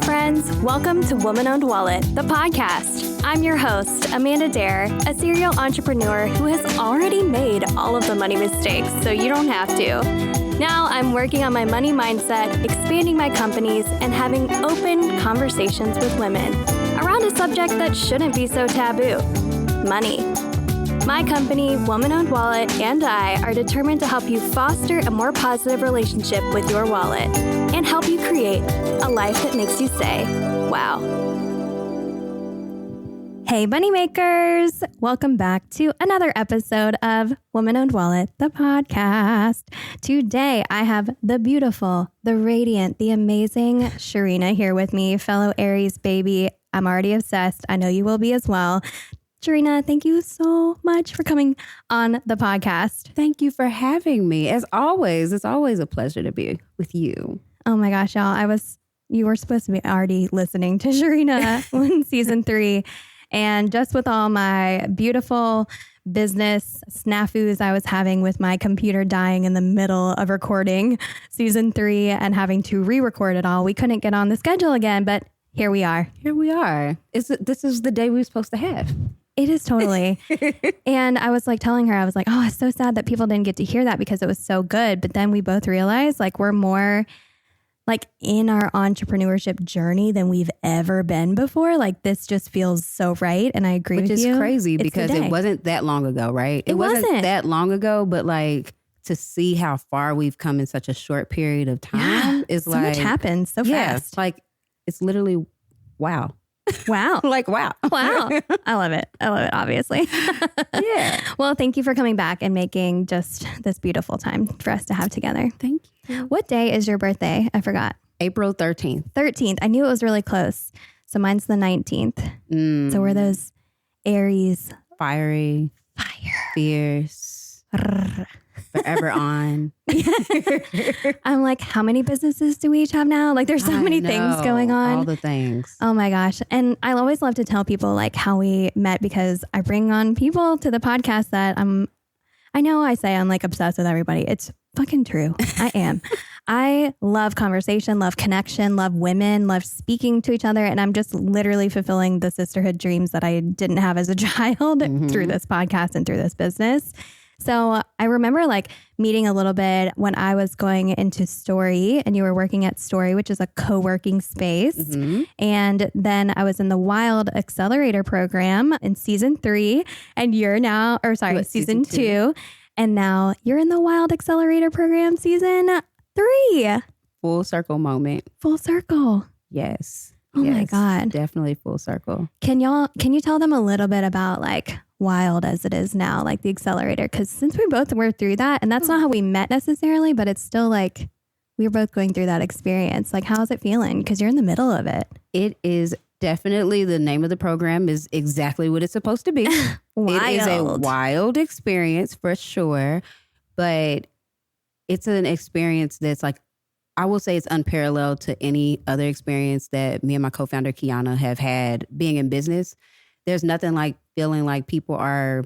friends. Welcome to Woman-Owned Wallet, the podcast. I'm your host, Amanda Dare, a serial entrepreneur who has already made all of the money mistakes, so you don't have to. Now I'm working on my money mindset, expanding my companies, and having open conversations with women around a subject that shouldn't be so taboo: money. My company, Woman-Owned Wallet, and I are determined to help you foster a more positive relationship with your wallet and help you create a life that makes you say, wow. Hey, money makers. Welcome back to another episode of Woman-Owned Wallet, the podcast. Today, I have the beautiful, the radiant, the amazing Cherena here with me, fellow Aries baby. I'm already obsessed. I know you will be as well. Cherena, thank you so much for coming on the podcast. Thank you for having me. As always, it's always a pleasure to be with you. Oh my gosh, y'all. You were supposed to be already listening to Cherena in season 3. And just with all my beautiful business snafus I was having with my computer dying in the middle of recording season 3 and having to re-record it all, we couldn't get on the schedule again, but here we are. Here we are. This is the day we were supposed to have. It is totally. And I was like telling her, I was like, oh, it's so sad that people didn't get to hear that because it was so good. But then we both realized like we're more like in our entrepreneurship journey than we've ever been before. Like this just feels so right. And I agree with you. Which is crazy because it wasn't that long ago, right? It wasn't that long ago, but like to see how far we've come in such a short period of time is so like. much happens so fast. Like it's literally wow. Wow. Like, wow. Wow. I love it, obviously. Yeah. Well, thank you for coming back and making just this beautiful time for us to have together. Thank you. What day is your birthday? I forgot. April 13th. 13th. I knew it was really close. So mine's the 19th. So we're those Aries. Fiery. Fierce. Forever on. I'm like, how many businesses do we each have now? Like there's so many things going on. All the things. Oh my gosh. And I always love to tell people like how we met because I bring on people to the podcast that I know I say I'm like obsessed with everybody. It's fucking true. I am. I love conversation, love connection, love women, love speaking to each other. And I'm just literally fulfilling the sisterhood dreams that I didn't have as a child through this podcast and through this business. So I remember like meeting a little bit when I was going into Story and you were working at Story, which is a co-working space. And then I was in the Wild Accelerator program in season 3 and you're now, season 2. And now you're in the Wild Accelerator program season 3. Full circle moment. Full circle. Yes. Oh my God. Definitely full circle. Can you tell them a little bit about like Wild as it is now, like the accelerator? Because since we both were through that, and that's not how we met necessarily, but it's still like we were both going through that experience. Like, how's it feeling? Because you're in the middle of it. It is definitely, the name of the program is exactly what it's supposed to be. Wild. It is a wild experience for sure, but it's an experience that's like, I will say it's unparalleled to any other experience that me and my co-founder Kiana have had being in business. There's nothing like feeling like people are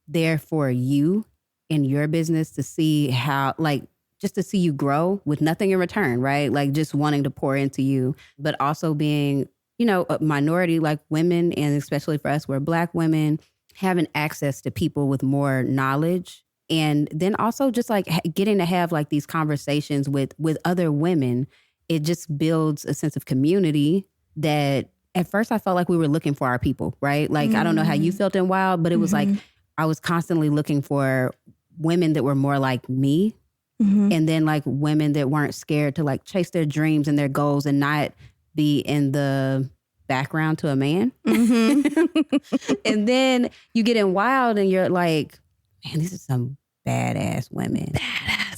there for you in your business to see how, like, just to see you grow with nothing in return, right? Like just wanting to pour into you, but also being, you know, a minority like women, and especially for us, we're Black women, having access to people with more knowledge. And then also just like getting to have like these conversations with other women, it just builds a sense of community that at first I felt like we were looking for our people, right? Like, I don't know how you felt in Wild, but it was like, I was constantly looking for women that were more like me. And then like women that weren't scared to like chase their dreams and their goals and not be in the background to a man. And then you get in Wild and you're like, man, these are some badass women.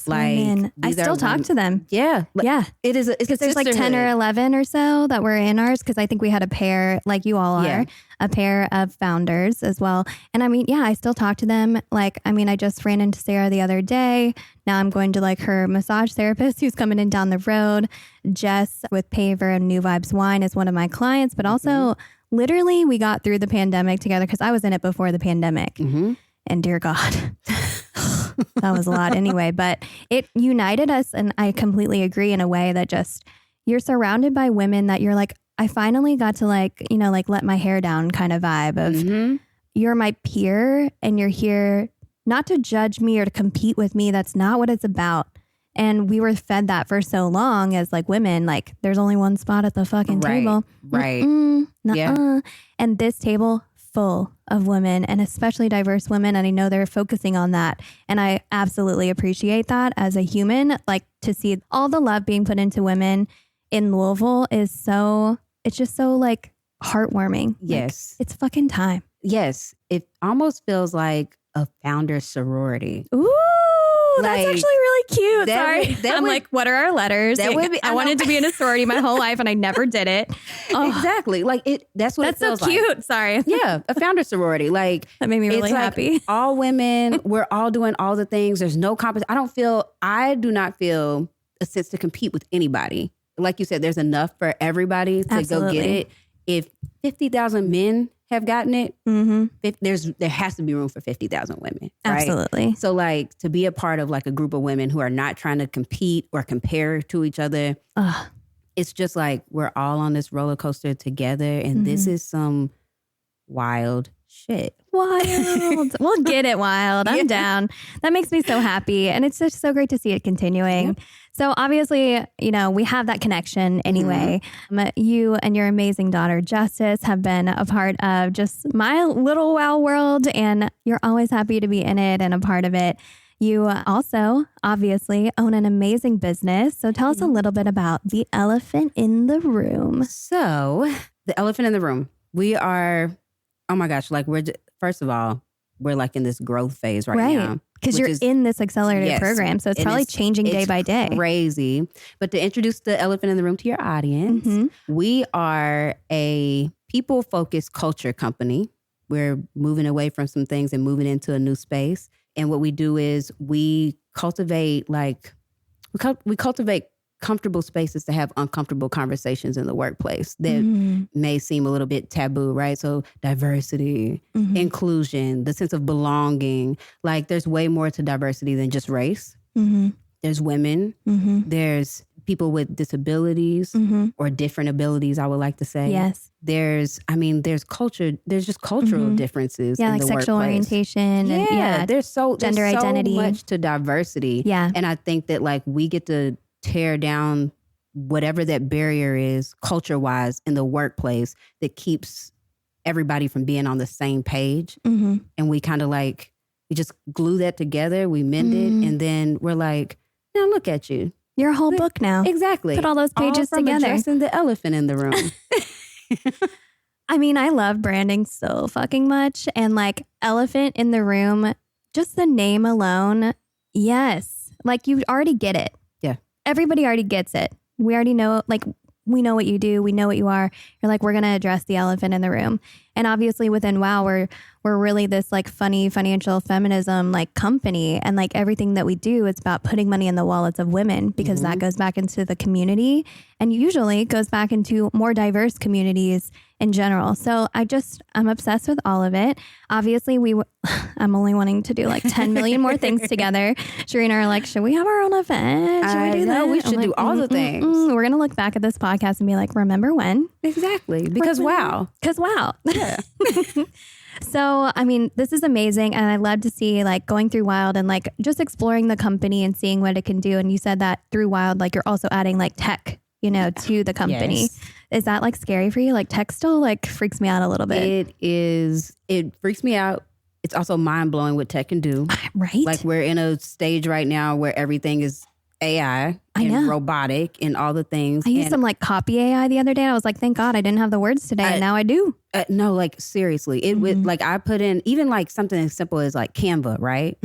Like, women. I still talk to them. Yeah. Yeah. It is. Because there's like 10 or 11 or so that were in ours. Because I think we had a pair, like you all are, a pair of founders as well. And I mean, yeah, I still talk to them. Like, I mean, I just ran into Sarah the other day. Now I'm going to like her massage therapist who's coming in down the road. Jess with Paver and New Vibes Wine is one of my clients. But also, literally, we got through the pandemic together because I was in it before the pandemic. And dear God, that was a lot anyway. But it united us. And I completely agree in a way that just, you're surrounded by women that you're like, I finally got to like, you know, like let my hair down kind of vibe of you're my peer and you're here not to judge me or to compete with me. That's not what it's about. And we were fed that for so long as like women, like there's only one spot at the fucking table. Right. Yeah. And this table full of women and especially diverse women. And I know they're focusing on that. And I absolutely appreciate that as a human, like to see all the love being put into women in Louisville is so, it's just so like heartwarming. Yes. Like, it's fucking time. Yes. It almost feels like a founder sorority. Ooh, like, that's actually really cute. that Sorry. would- that I'm would- like, what are our letters? that would be- I wanted to be in a sorority my whole life and I never did it. Oh, Exactly. Like that's what that's it feels so cute. like. Sorry. Yeah. A founder sorority. Like That made me really it's like happy. all women, we're all doing all the things. There's no competition. I do not feel a sense to compete with anybody. Like you said, there's enough for everybody to Absolutely. go get it. If 50,000 men have gotten it, there has to be room for 50,000 women. Right? Absolutely. So like to be a part of like a group of women who are not trying to compete or compare to each other, it's just like we're all on this roller coaster together and this is some wild shit. Wild. We'll get it wild. I'm down. That makes me so happy. And it's just so great to see it continuing. Yep. So obviously, you know, we have that connection anyway. You and your amazing daughter, Justice, have been a part of just my little wow world. And you're always happy to be in it and a part of it. You also obviously own an amazing business. So tell us a little bit about the elephant in the room. So the elephant in the room, we are, oh my gosh, like first of all, we're like in this growth phase right now. Because you're in this accelerated Yes. program. So it's And probably changing day it's by day. Crazy. But to introduce the elephant in the room to your audience, we are a people-focused culture company. We're moving away from some things and moving into a new space. And what we do is we cultivate comfortable spaces to have uncomfortable conversations in the workplace that may seem a little bit taboo, right? So diversity, inclusion, the sense of belonging. Like there's way more to diversity than just race. There's women. There's people with disabilities or different abilities, I would like to say. Yes. There's culture. There's just cultural differences in Yeah, like the sexual workplace. orientation. Yeah, And there's gender identity. so much to diversity. Yeah. And I think that like we get to tear down whatever that barrier is culture-wise in the workplace that keeps everybody from being on the same page. And we kind of like, we just glue that together, we mend it, and then we're like, now look at you. You're a whole book now. Exactly. Put all those pages from together. addressing the elephant in the room. I mean, I love branding so fucking much. And like elephant in the room, just the name alone. Yes. Like you already get it. Yeah. Everybody already gets it. We already know, like we know what you do. We know what you are. You're like, we're going to address the elephant in the room. And obviously within WOW, we're really this like funny financial feminism like company. And like everything that we do, it's about putting money in the wallets of women because that goes back into the community and usually goes back into more diverse communities in general. So I'm obsessed with all of it. Obviously I'm only wanting to do like 10 million more things together. Cherena are like, should we have our own event? Should we do that? We I'm should like, do all the things. We're going to look back at this podcast and be like, remember when? Exactly. Because wow. Because wow. Yeah. So, I mean, this is amazing. And I love to see like going through Wild and like just exploring the company and seeing what it can do. And you said that through Wild, like you're also adding like tech, to the company. Yes. Is that like scary for you? Like tech still like freaks me out a little bit. It freaks me out. It's also mind blowing what tech can do. Right? Like we're in a stage right now where everything is AI and robotic and all the things. I used some like copy AI the other day. I was like, thank God I didn't have the words today. And now I do. No, like seriously, it would like I put in even like something as simple as like Canva, right?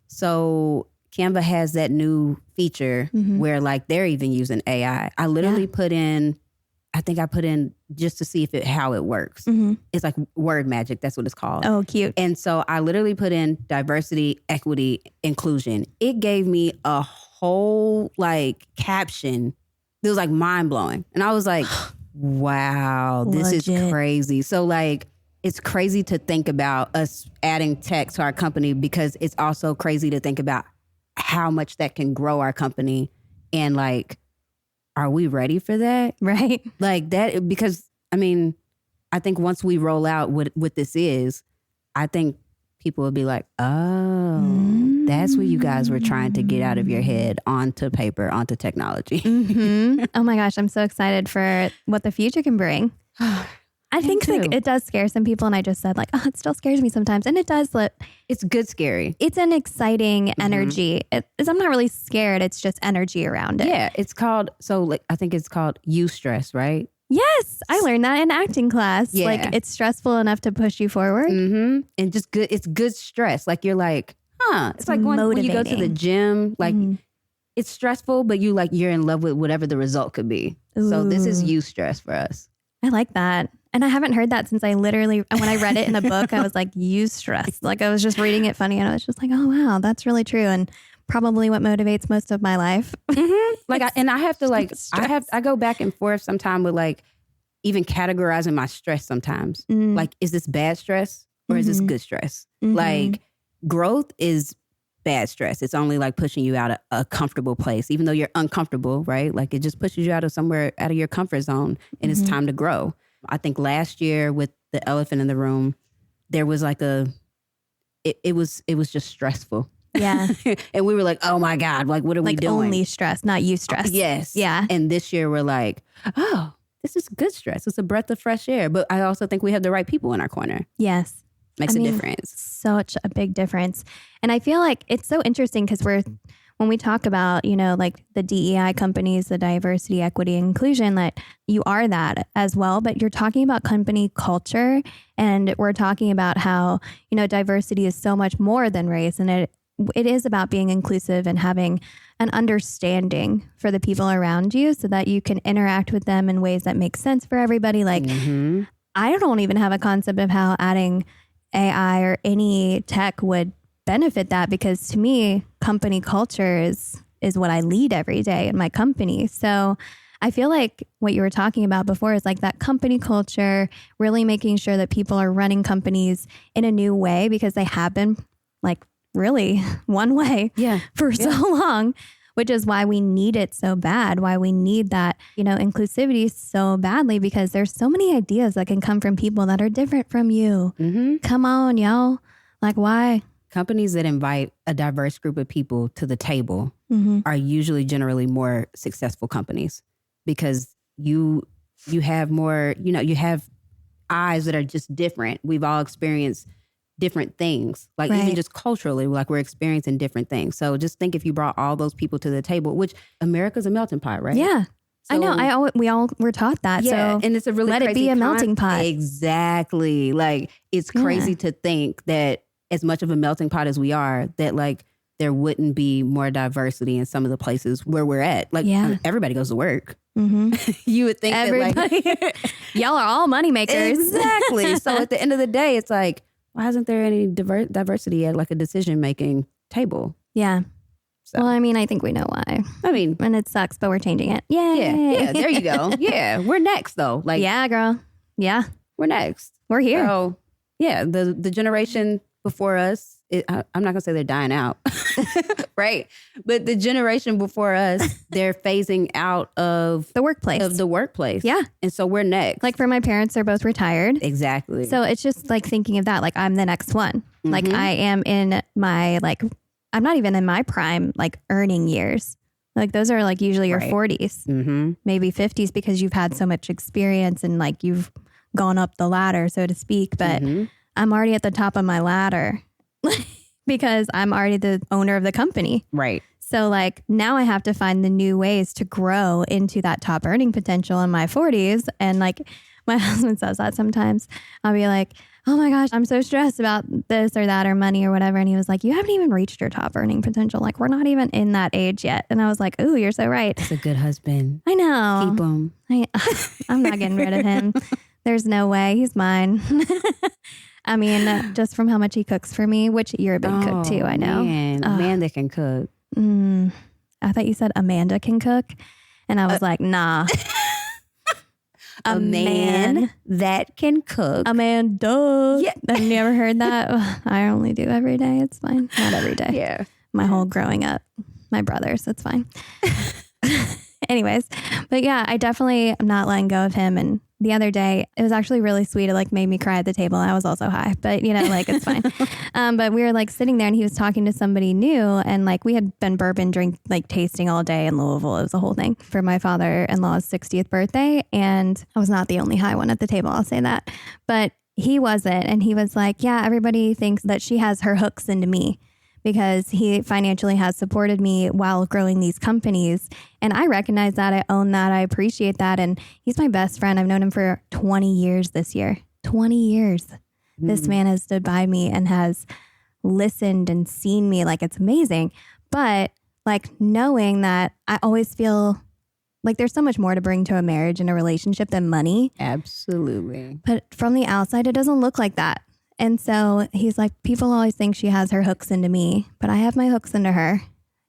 So Canva has that new feature where like they're even using AI. I literally I think I put in just to see how it works. It's like word magic. That's what it's called. Oh, cute. And so I literally put in diversity, equity, inclusion. It gave me a whole like caption. It was like mind blowing. And I was like, wow, this is crazy. So like, it's crazy to think about us adding tech to our company because it's also crazy to think about how much that can grow our company and like are we ready for that? Right. Like that, because I mean, I think once we roll out what this is, I think people will be like, oh, that's what you guys were trying to get out of your head onto paper, onto technology. Oh my gosh, I'm so excited for what the future can bring. I think like it does scare some people, and I just said like, oh, it still scares me sometimes, and it does. It's good scary. It's an exciting energy. I'm not really scared. It's just energy around it. Yeah, it's called I think it's called eustress, right? Yes, I learned that in acting class. Yeah. Like it's stressful enough to push you forward. And just good. It's good stress. Like you're like, It's like when you go to the gym. Like it's stressful, but you're in love with whatever the result could be. Ooh. So this is eustress for us. I like that. And I haven't heard that since when I read it in a book, I was like, eustress. Like I was just reading it funny and I was just like, oh, wow, that's really true. And probably what motivates most of my life. Like, I have to I go back and forth sometime with like even categorizing my stress sometimes. Like, is this bad stress or is this good stress? Like growth is bad stress. It's only like pushing you out of a comfortable place, even though you're uncomfortable, right? Like it just pushes you out of your comfort zone and it's time to grow. I think last year with the elephant in the room, there was like it was just stressful. Yeah. And we were like, oh my God, like what are we doing? Only stress, not you stress. Yes. Yeah. And this year we're like, oh, this is good stress. It's a breath of fresh air. But I also think we have the right people in our corner. Yes. Makes a difference. Such a big difference. And I feel like it's so interesting because when we talk about, like the DEI companies, the diversity, equity, inclusion, that you are that as well, but you're talking about company culture and we're talking about how, diversity is so much more than race. And it is about being inclusive and having an understanding for the people around you so that you can interact with them in ways that make sense for everybody. Like, I don't even have a concept of how adding AI or any tech would benefit that, because to me, company culture is what I lead every day in my company. So I feel like what you were talking about before is like that company culture, really making sure that people are running companies in a new way, because they have been like really one way for so long, which is why we need it so bad, why we need that, inclusivity so badly, because there's so many ideas that can come from people that are different from you. Come on, y'all. Like, why? Companies that invite a diverse group of people to the table are usually generally more successful companies, because you have more, you have eyes that are just different. We've all experienced different things, like even just culturally, like we're experiencing different things. So just think if you brought all those people to the table, which America's a melting pot, right? Yeah. So, I know. We all were taught that. Yeah, so and it's a really let it be a melting pot. Exactly. Like it's crazy to think that as much of a melting pot as we are, that like there wouldn't be more diversity in some of the places where we're at. Like everybody goes to work. You would think everybody, that like y'all are all money makers. Exactly. So at the end of the day, it's like, why isn't there any diversity at like a decision-making table? Yeah. So. Well, I mean, I think we know why. I mean. And it sucks, but we're changing it. Yay. Yeah, there you go. Yeah, we're next though. Like, yeah, girl. Yeah. We're next. We're here. So, yeah, the generation before us, I'm not going to say they're dying out, right? But the generation before us, they're phasing out of the workplace. Yeah. And so we're next. Like for my parents, they're both retired. Exactly. So it's just like thinking of that, like I'm the next one. Like I am in my, like, I'm not even in my prime, like earning years. Like those are like usually your 40s, maybe 50s, because you've had so much experience and like you've gone up the ladder, so to speak. But I'm already at the top of my ladder because I'm already the owner of the company. Right. So like now I have to find the new ways to grow into that top earning potential in my 40s. And like my husband says that sometimes. I'll be like, oh my gosh, I'm so stressed about this or that or money or whatever. And he was like, you haven't even reached your top earning potential. Like we're not even in that age yet. And I was like, ooh, you're so right. That's a good husband. I know. Keep him. I'm not getting rid of him. There's no way. He's mine. I mean, just from how much he cooks for me, which you're a big cook too, I know. Man, a man that can cook. I thought you said Amanda can cook. And I was like, nah. A man that can cook. Amanda. Yeah. Have you ever heard that? Ugh, I only do every day. It's fine. Not every day. Yeah. My whole growing up. My brothers. It's fine. Anyways, but yeah, I definitely am not letting go of him. And the other day, it was actually really sweet. It like made me cry at the table. I was also high, but you know, like it's fine. But we were like sitting there and he was talking to somebody new, and like we had been like tasting all day in Louisville. It was a whole thing for my father-in-law's 60th birthday. And I was not the only high one at the table. I'll say that. But he wasn't. And he was like, yeah, everybody thinks that she has her hooks into me, because he financially has supported me while growing these companies. And I recognize that. I own that. I appreciate that. And he's my best friend. I've known him for 20 years this year. 20 years. This man has stood by me and has listened and seen me. Like, it's amazing. But like knowing that I always feel like there's so much more to bring to a marriage and a relationship than money. Absolutely. But from the outside, it doesn't look like that. And so he's like, people always think she has her hooks into me, but I have my hooks into her.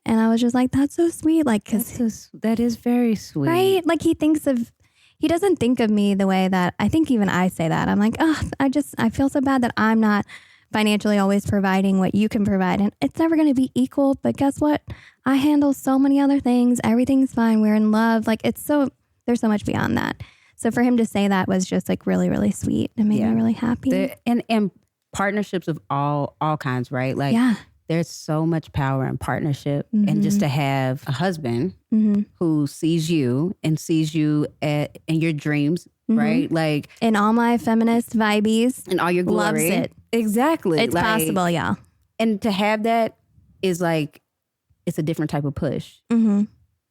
And I was just like, that's so sweet. Like, cause that is very sweet. Right? Like he doesn't think of me the way that I think even I say that. I'm like, oh, I feel so bad that I'm not financially always providing what you can provide. And it's never going to be equal. But guess what? I handle so many other things. Everything's fine. We're in love. Like there's so much beyond that. So for him to say that was just like really, really sweet. It made me really happy. And partnerships of all kinds, right? Like there's so much power in partnership. And just to have a husband who sees you and sees you in your dreams, right? Like in all my feminist vibes. And all your glory. Loves it. Exactly. It's like, possible, yeah. And to have that is like, it's a different type of push.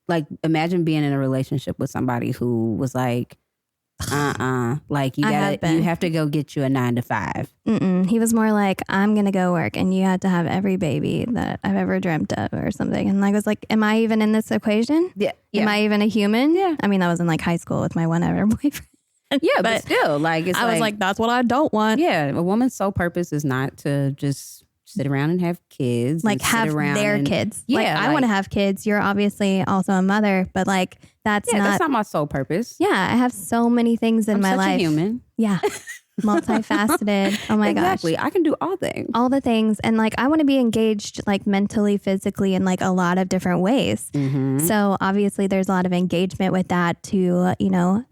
Like imagine being in a relationship with somebody who was like, like you have to go get you a 9 to 5. He was more like, I'm gonna go work and you had to have every baby that I've ever dreamt of or something. And I was like, am I even in this equation? Am I even a human? I mean, that was in like high school with my one ever boyfriend. But still, like I was like, that's what I don't want. A woman's sole purpose is not to just sit around and have kids. Like have their kids. Like I want to have kids. You're obviously also a mother, but like that's not my sole purpose. Yeah, I have so many things in my life. I'm such a human. Yeah. Multifaceted. Oh my gosh. Exactly. I can do all things. All the things. And like I want to be engaged like mentally, physically in like a lot of different ways. So obviously there's a lot of engagement with that to, you know,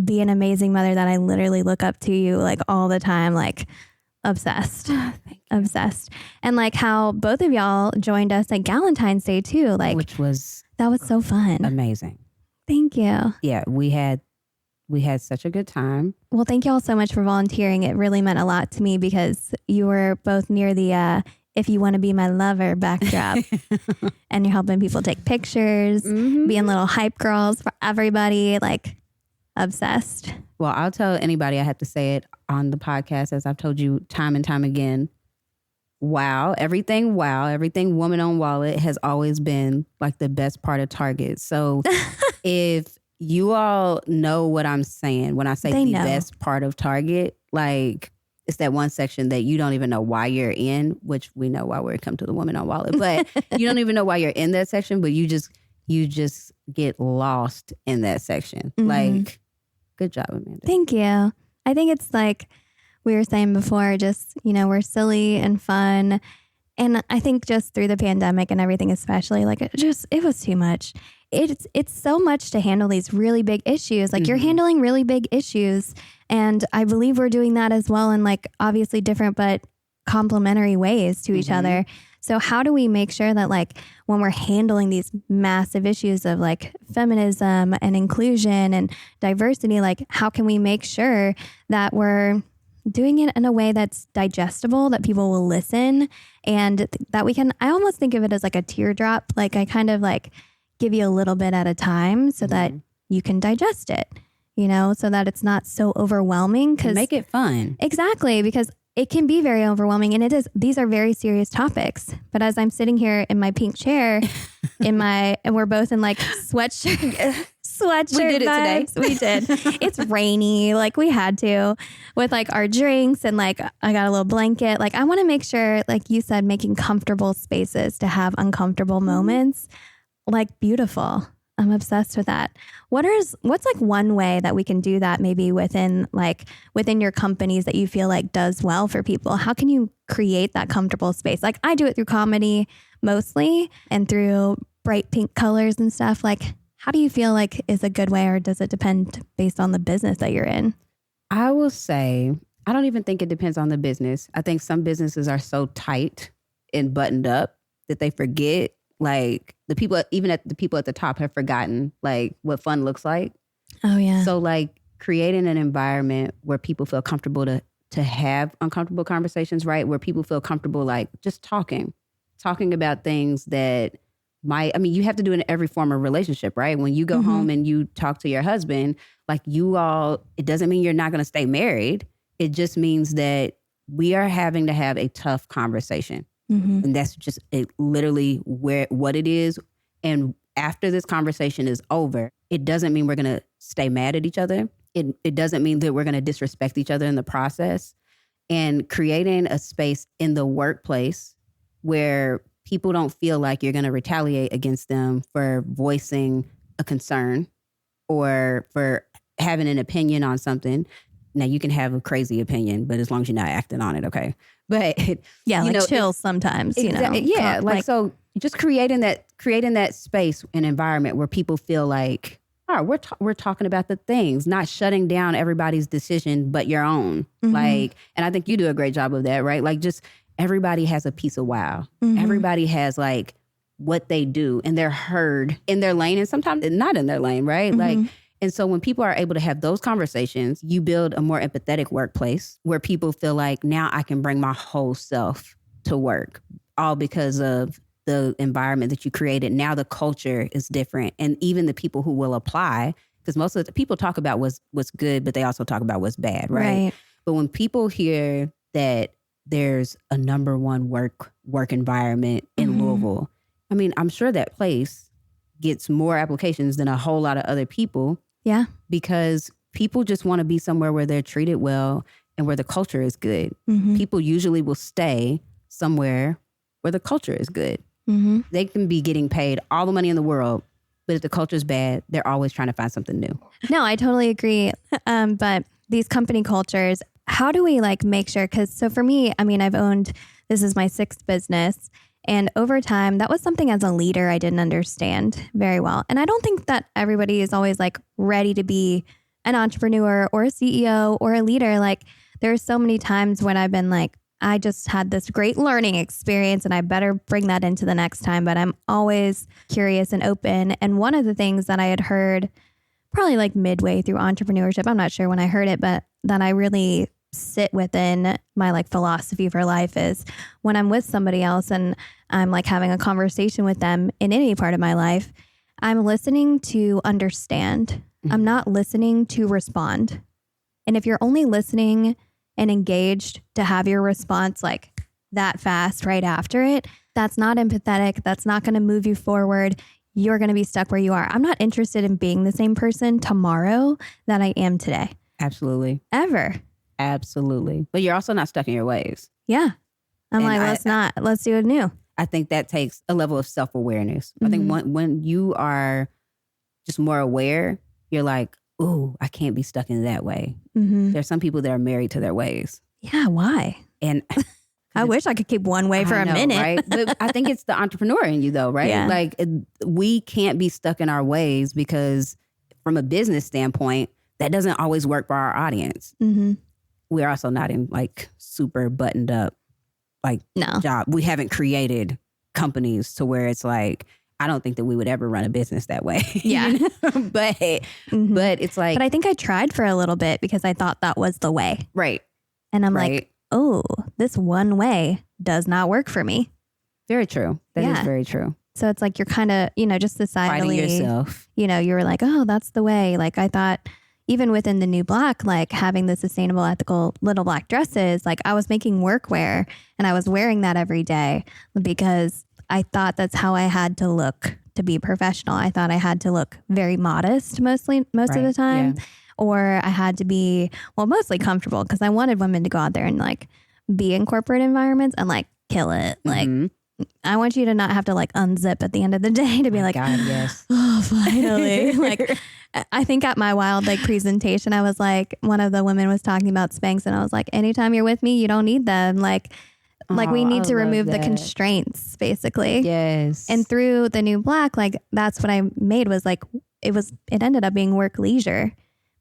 be an amazing mother that I literally look up to you like all the time, like obsessed. Obsessed. And like how both of y'all joined us at Galentine's Day too. Like that was so fun. Amazing. Thank you. Yeah, we had such a good time. Well, thank you all so much for volunteering. It really meant a lot to me because you were both near the if you want to be my lover backdrop and you're helping people take pictures, being little hype girls for everybody, like obsessed. Well, I'll tell anybody, I have to say it on the podcast, as I've told you time and time again. Everything woman on wallet has always been like the best part of Target. So if you all know what I'm saying when I say best part of Target, like it's that one section that you don't even know why you're in, which we know why we're come to the woman on wallet, but you don't even know why you're in that section, but you just get lost in that section. Like, good job, Amanda. Thank you. I think it's like we were saying before, just, you know, we're silly and fun. And I think just through the pandemic and everything, especially, like it was too much. It's so much to handle these really big issues. Like you're handling really big issues. And I believe we're doing that as well in like obviously different but complementary ways to each other. So how do we make sure that like when we're handling these massive issues of like feminism and inclusion and diversity, like how can we make sure that we're doing it in a way that's digestible, that people will listen, and that we can, I almost think of it as like a teardrop. Like I kind of like give you a little bit at a time so that you can digest it, you know, so that it's not so overwhelming. Cause make it fun. Exactly. Because it can be very overwhelming, and these are very serious topics. But as I'm sitting here in my pink chair and we're both in like sweatshirt we did it vibes. Today. We did. It's rainy. Like we had to with like our drinks, and like I got a little blanket. Like I want to make sure, like you said, making comfortable spaces to have uncomfortable moments, like beautiful. I'm obsessed with that. What's like one way that we can do that maybe within your companies that you feel like does well for people? How can you create that comfortable space? Like I do it through comedy mostly and through bright pink colors and stuff. Like How do you feel like is a good way, or does it depend based on the business that you're in? I will say, I don't even think it depends on the business. I think some businesses are so tight and buttoned up that they forget, like the people at the top have forgotten like what fun looks like. Oh yeah. So like creating an environment where people feel comfortable to have uncomfortable conversations, right? Where people feel comfortable like just talking about things that you have to do it in every form of relationship, right? When you go home and you talk to your husband, like it doesn't mean you're not going to stay married. It just means that we are having to have a tough conversation. And that's just literally what it is. And after this conversation is over, it doesn't mean we're going to stay mad at each other. It doesn't mean that we're going to disrespect each other in the process. And creating a space in the workplace where people don't feel like you're going to retaliate against them for voicing a concern or for having an opinion on something. Now, you can have a crazy opinion, but as long as you're not acting on it, okay? But yeah, chill sometimes, Yeah, so just creating that space and environment where people feel like, all right, we're talking about the things, not shutting down everybody's decision, but your own. Like, and I think you do a great job of that, right? Like, just everybody has a piece of wow. Everybody has like what they do, and they're heard in their lane, and sometimes they're not in their lane, right? Like. And so when people are able to have those conversations, you build a more empathetic workplace where people feel like, now I can bring my whole self to work, all because of the environment that you created. Now the culture is different. And even the people who will apply, because most of the people talk about what's good, but they also talk about what's bad, right? But when people hear that there's a number one work environment in Louisville, I mean, I'm sure that place gets more applications than a whole lot of other people. Yeah. Because people just want to be somewhere where they're treated well and where the culture is good. People usually will stay somewhere where the culture is good. They can be getting paid all the money in the world, but if the culture is bad, they're always trying to find something new. No, I totally agree. But these company cultures, how do we like make sure? Because so for me, I mean, this is my 6th business. And over time, that was something as a leader I didn't understand very well. And I don't think that everybody is always like ready to be an entrepreneur or a CEO or a leader. Like there's so many times when I've been like, I just had this great learning experience and I better bring that into the next time. But I'm always curious and open. And one of the things that I had heard probably like midway through entrepreneurship, I'm not sure when I heard it, but that I really sit within my like philosophy for life is when I'm with somebody else and I'm like having a conversation with them in any part of my life, I'm listening to understand. I'm not listening to respond. And if you're only listening and engaged to have your response like that fast right after it, that's not empathetic. That's not going to move you forward. You're going to be stuck where you are. I'm not interested in being the same person tomorrow that I am today. Absolutely. Ever. Absolutely. But you're also not stuck in your ways. Yeah. Let's do it new. I think that takes a level of self-awareness. I think when you are just more aware, you're like, ooh, I can't be stuck in that way. There's some people that are married to their ways. Yeah. Why? And I wish I could keep one way for a minute. Right? But I think it's the entrepreneur in you though, right? Yeah. Like we can't be stuck in our ways because from a business standpoint, that doesn't always work for our audience. We're also not in like super buttoned up job. We haven't created companies to where it's like, I don't think that we would ever run a business that way. Yeah. But it's like. But I think I tried for a little bit because I thought that was the way. Right. And I'm like, oh, this one way does not work for me. Very true. That is very true. So it's like you're kind of, just societally. Fighting yourself. You were like, oh, that's the way. Like I thought. Even within the new block, like having the sustainable, ethical little black dresses, like I was making workwear and I was wearing that every day because I thought that's how I had to look to be professional. I thought I had to look very modest most of the time, or I had to be, mostly comfortable because I wanted women to go out there and like be in corporate environments and like kill it. Like I want you to not have to like unzip at the end of the day to be like, God, yes. Oh, finally. Like, I think at my Wild Lake presentation, I was like, one of the women was talking about Spanx and I was like, anytime you're with me, you don't need them. Like we need to remove the constraints basically. Yes. And through the new black, like that's what I made was like, it ended up being work leisure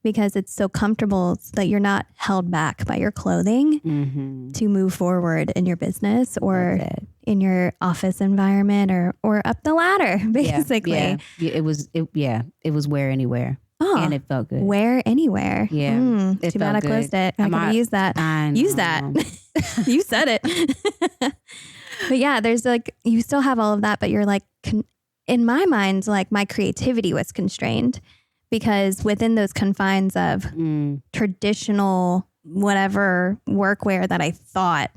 because it's so comfortable that you're not held back by your clothing to move forward in your business or in your office environment or up the ladder, basically. Yeah. It was wear anywhere. Oh, and it felt good. Wear anywhere. Yeah. Too bad I closed it. I could have used that. Use that. You said it. But yeah, there's like, you still have all of that, but you're like, in my mind, like my creativity was constrained because within those confines of traditional whatever workwear that I thought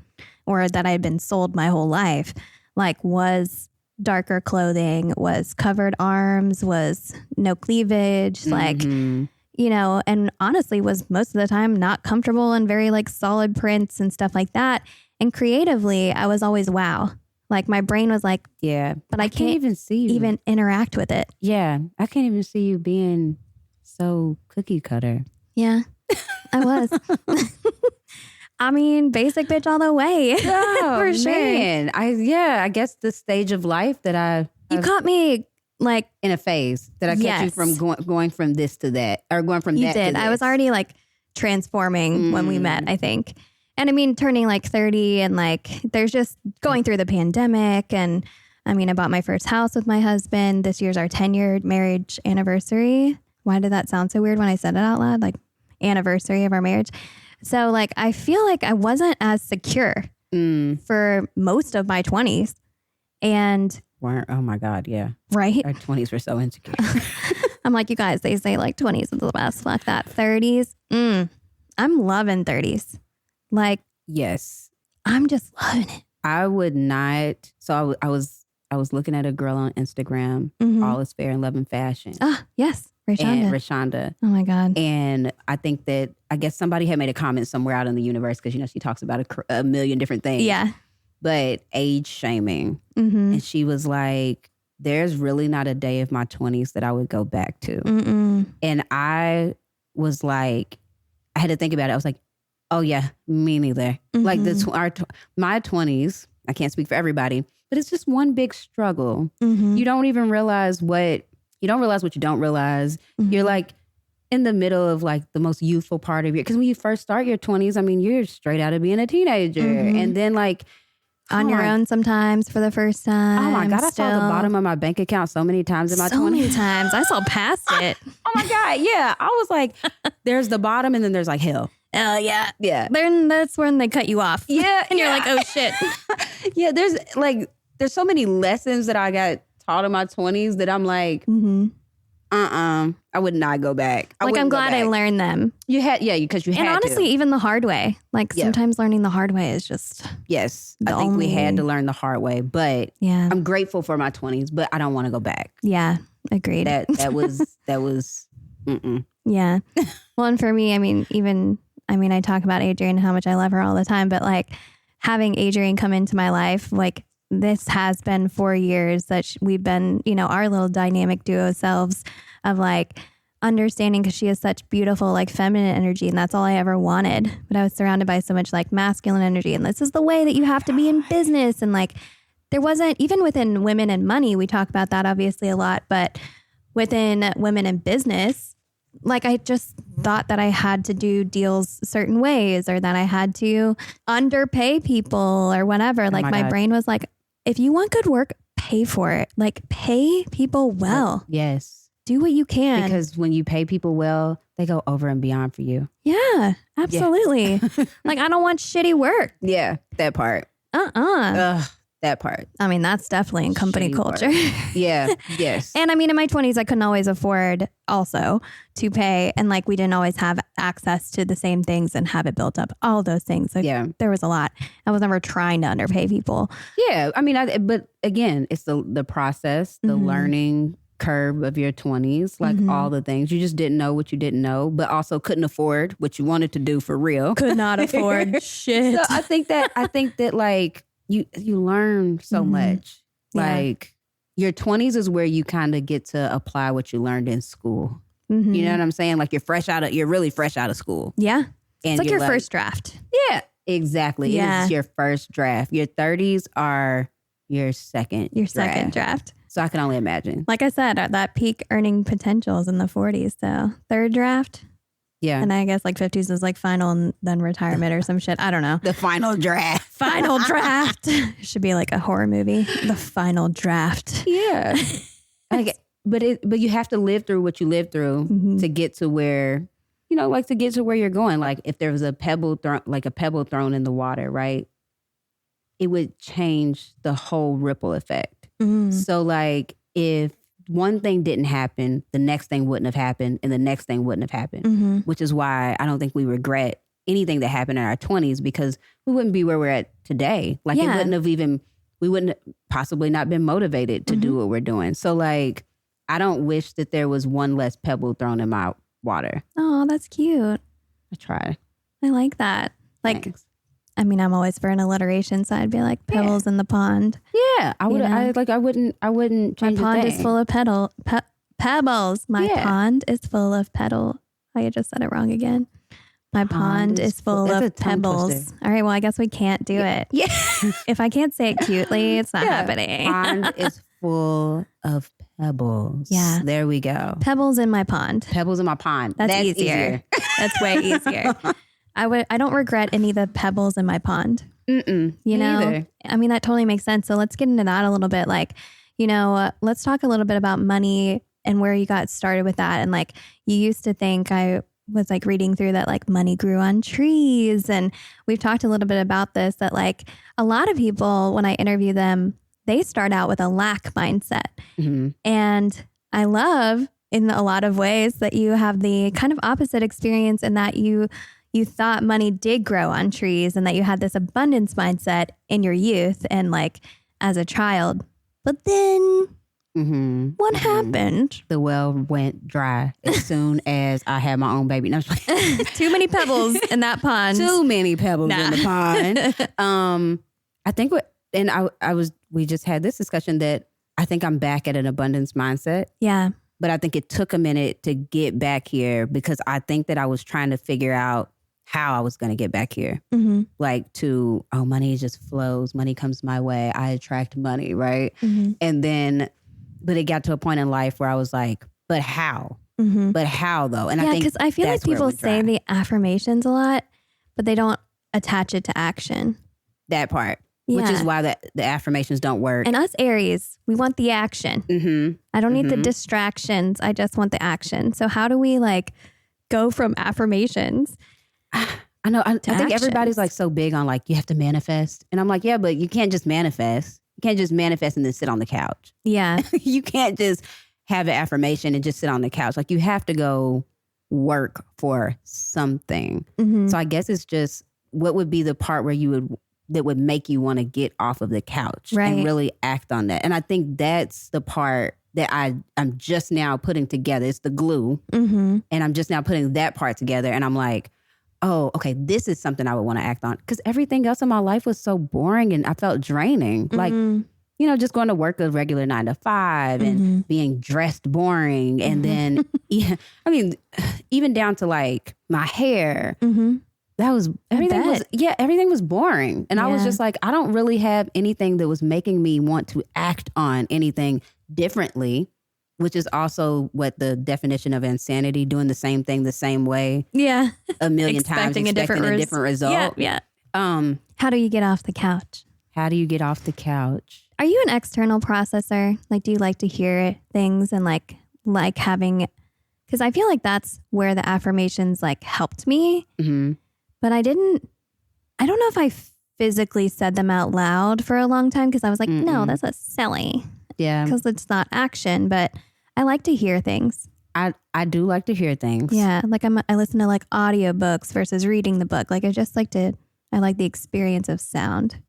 or that I had been sold my whole life, like was darker clothing, was covered arms, was no cleavage, like, you know, and honestly was most of the time not comfortable and very like solid prints and stuff like that. And creatively, I was always wow. Like my brain was like, yeah, but I can't even see you. Even interact with it. Yeah, I can't even see you being so cookie cutter. Yeah, I was. I mean, basic bitch all the way. Oh, for sure. Man. I guess the stage of life that you caught me like in a phase that I kept you from going from this to that or going from that to this. You did. I was already like transforming when we met, I think. And I mean, turning like 30 and like there's just going through the pandemic. And I mean, I bought my first house with my husband. This year's our 10-year marriage anniversary. Why did that sound so weird when I said it out loud? Like anniversary of our marriage. So like, I feel like I wasn't as secure for most of my 20s. And oh my God, yeah. Right? Our 20s were so insecure. I'm like, you guys, they say like 20s is the best. Fuck that. 30s. I'm loving 30s. Like, yes, I'm just loving it. I would not. So I was looking at a girl on Instagram, All Is Fair in Love and Fashion. Ah, yes. Rashonda. Oh my God. And I think that, I guess somebody had made a comment somewhere out in the universe because, you know, she talks about a million different things. Yeah. But age shaming. And she was like, there's really not a day of my 20s that I would go back to. And I was like, I had to think about it. I was like, oh yeah, me neither. Like my 20s, I can't speak for everybody, but it's just one big struggle. You don't even realize what you don't realize. You're like in the middle of like the most youthful part of because when you first start your 20s, I mean, you're straight out of being a teenager. And then like on your own sometimes for the first time. Oh my God, I saw the bottom of my bank account so many times in my 20s. So many times. I saw past it. Oh my God, yeah. I was like, there's the bottom and then there's like hell. Oh yeah. Yeah. Then that's when they cut you off. Yeah. And you're like, oh shit. Yeah, there's so many lessons that I got taught in my 20s that I'm like, I would not go back. Like, I'm glad I learned them. You had, because you had to. And honestly, even the hard way. Like, sometimes learning the hard way is just. Yes. I think we had to learn the hard way. But I'm grateful for my 20s, but I don't want to go back. Yeah. Agreed. That was, Yeah. Well, and for me, I mean, I talk about Adrienne, how much I love her all the time, but like having Adrienne come into my life, like this has been 4 years that we've been, you know, our little dynamic duo selves of like understanding because she has such beautiful, like feminine energy. And that's all I ever wanted. But I was surrounded by so much like masculine energy. And this is the way that you have to be in business. And like, there wasn't, even within women and money, we talk about that obviously a lot, but within women in business, like I just thought that I had to do deals certain ways or that I had to underpay people or whatever. Like my brain was like, if you want good work, pay for it. Like pay people well. Yes. Do what you can. Because when you pay people well, they go over and beyond for you. Yeah, absolutely. Yeah. Like I don't want shitty work. Yeah, that part. Ugh. That part. I mean, that's definitely in company culture. Yeah. Yes. And I mean, in my 20s, I couldn't always afford also to pay. And like, we didn't always have access to the same things and have it built up. All those things. Like, there was a lot. I was never trying to underpay people. Yeah. I mean, but again, it's the process, the learning curve of your 20s, like all the things. You just didn't know what you didn't know, but also couldn't afford what you wanted to do for real. Could not afford shit. So I think that like, you learn so much. Like your 20s is where you kind of get to apply what you learned in school. You know what I'm saying? Like you're really fresh out of school. Yeah. And it's like your first draft. Yeah, exactly. Yeah. It is your first draft. Your 30s are your second draft. So I can only imagine. Like I said, that peak earning potential is in the 40s. So third draft. Yeah. And I guess like 50s is like final and then retirement or some shit. I don't know. The final draft. Final draft. Should be like a horror movie. The final draft. Yeah. But you have to live through what you live through to get to where, like to get to where you're going. Like if there was a pebble thrown in the water, right? It would change the whole ripple effect. So like if one thing didn't happen, the next thing wouldn't have happened and the next thing wouldn't have happened, which is why I don't think we regret anything that happened in our 20s because we wouldn't be where we're at today. Like we wouldn't possibly not been motivated to do what we're doing. So like, I don't wish that there was one less pebble thrown in my water. Oh, that's cute. I try. I like that. Like, Thanks. I mean, I'm always for an alliteration, so I'd be like pebbles in the pond. Yeah, I would. I wouldn't change. My pond is full of pebbles. My pond is full of pedal. Oh, you just said it wrong again. My pond is full of pebbles. All right, well, I guess we can't do it. Yeah. If I can't say it cutely, it's not happening. Pond is full of pebbles. Yeah. There we go. Pebbles in my pond. Pebbles in my pond. That's easier. That's way easier. I don't regret any of the pebbles in my pond. You know? Either. I mean, that totally makes sense. So let's get into that a little bit. Like, let's talk a little bit about money and where you got started with that. And like, you used to think, I was like reading through that like money grew on trees. And we've talked a little bit about this, that like a lot of people, when I interview them, they start out with a lack mindset. And I love in a lot of ways that you have the kind of opposite experience in that you thought money did grow on trees and that you had this abundance mindset in your youth and like as a child. But then what happened? The well went dry as soon as I had my own baby. No, too many pebbles in that pond. Too many pebbles in the pond. I think we just had this discussion that I think I'm back at an abundance mindset. Yeah. But I think it took a minute to get back here because I think that I was trying to figure out how I was going to get back here. Like money just flows. Money comes my way. I attract money, right? And then, but it got to a point in life where I was like, but how? But how though? And I think because I feel like people say the affirmations a lot, but they don't attach it to action. That part. Which is why the affirmations don't work. And us Aries, we want the action. I don't need the distractions. I just want the action. So how do we like go from affirmations? I know. I think everybody's like so big on like, you have to manifest. And I'm like, yeah, but you can't just manifest. You can't just manifest and then sit on the couch. Yeah. You can't just have an affirmation and just sit on the couch. Like you have to go work for something. So I guess it's just, what would be the part where that would make you want to get off of the couch and really act on that. And I think that's the part that I'm just now putting together. It's the glue. And I'm just now putting that part together. And I'm like, oh, okay, this is something I would want to act on. Because everything else in my life was so boring and I felt draining. Like, just going to work a regular 9 to 5 and being dressed boring. And then, even down to like my hair. Everything was boring. And I was just like, I don't really have anything that was making me want to act on anything differently, which is also what the definition of insanity, doing the same thing the same way. Yeah. A million times, expecting a different result. Yeah. How do you get off the couch? How do you get off the couch? Are you an external processor? Like, do you like to hear things and like having, because I feel like that's where the affirmations like helped me. But I don't know if I physically said them out loud for a long time because I was like, no, that's a silly. Yeah. Because it's not action, but I like to hear things. I do like to hear things. Yeah. Like I listen to like audiobooks versus reading the book. Like I like the experience of sound.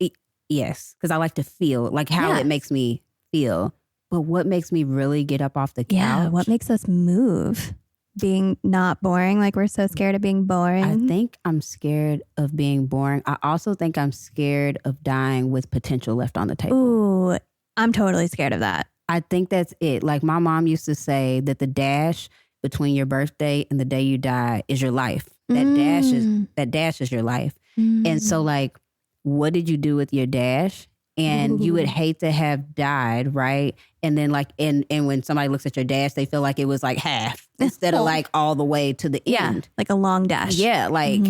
Yes. Because I like to feel like how it makes me feel. But what makes me really get up off the couch? Yeah. What makes us move? Being not boring, like we're so scared of being boring. I think I'm scared of being boring. I also think I'm scared of dying with potential left on the table. Ooh, I'm totally scared of that. I think that's it. Like my mom used to say that the dash between your birthday and the day you die is your life. That dash is your life. And so like, what did you do with your dash? and you would hate to have died, right? And then like, and when somebody looks at your dash, they feel like it was like half instead of like all the way to the end. Like a long dash. Yeah, like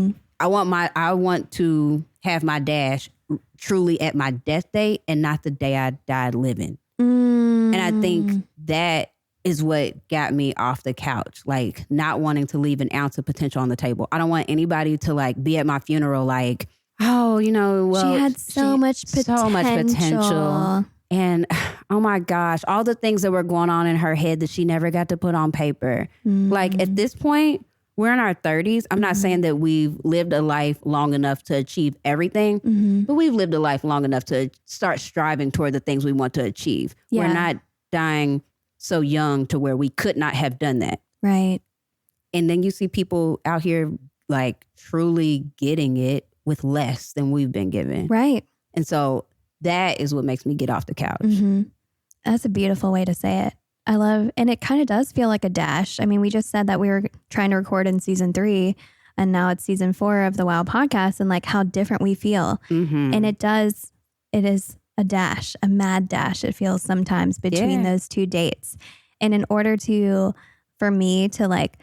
I want to have my dash truly at my death date and not the day I died living. And I think that is what got me off the couch, like not wanting to leave an ounce of potential on the table. I don't want anybody to like be at my funeral like, oh, you know, well, she had so much potential. And oh my gosh, all the things that were going on in her head that she never got to put on paper. Like at this point, we're in our 30s. I'm not saying that we've lived a life long enough to achieve everything, but we've lived a life long enough to start striving toward the things we want to achieve. Yeah. We're not dying so young to where we could not have done that. Right. And then you see people out here like truly getting it with less than we've been given. Right. And so that is what makes me get off the couch. That's a beautiful way to say it. I love, and it kind of does feel like a dash. I mean, we just said that we were trying to record in season 3 and now it's season 4 of the WOW podcast and like how different we feel. And it is a dash, a mad dash. It feels sometimes between those two dates. And in order for me to like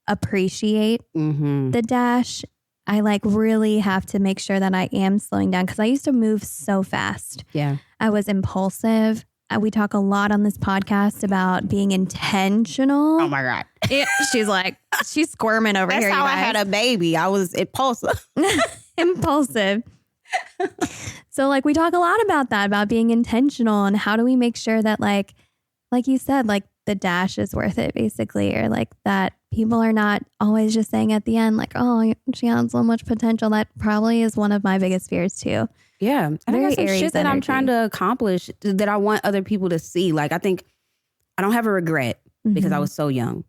appreciate the dash, I like really have to make sure that I am slowing down because I used to move so fast. Yeah. I was impulsive. We talk a lot on this podcast about being intentional. Oh my God. She's squirming over here. That's how I had a baby. I was impulsive. Impulsive. So like we talk a lot about that, about being intentional and how do we make sure that like you said, like the dash is worth it basically, or like that people are not always just saying at the end, like, oh, she has so much potential. That probably is one of my biggest fears too. Yeah. I think that's some shit that I'm trying to accomplish that I want other people to see. Like, I think I don't have a regret because I was so young,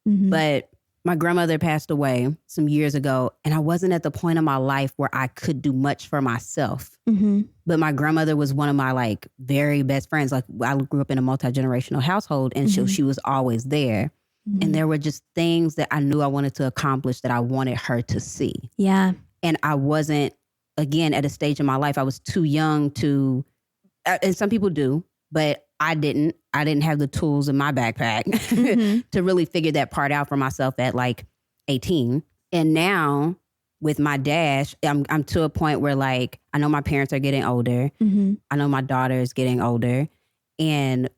but my grandmother passed away some years ago and I wasn't at the point in my life where I could do much for myself. But my grandmother was one of my like very best friends. Like I grew up in a multi-generational household and she was always there. And there were just things that I knew I wanted to accomplish that I wanted her to see. Yeah. And I wasn't, again, at a stage in my life, I was too young to, and some people do, but I didn't have the tools in my backpack to really figure that part out for myself at like 18. And now with my dash, I'm to a point where like, I know my parents are getting older. I know my daughter is getting older. And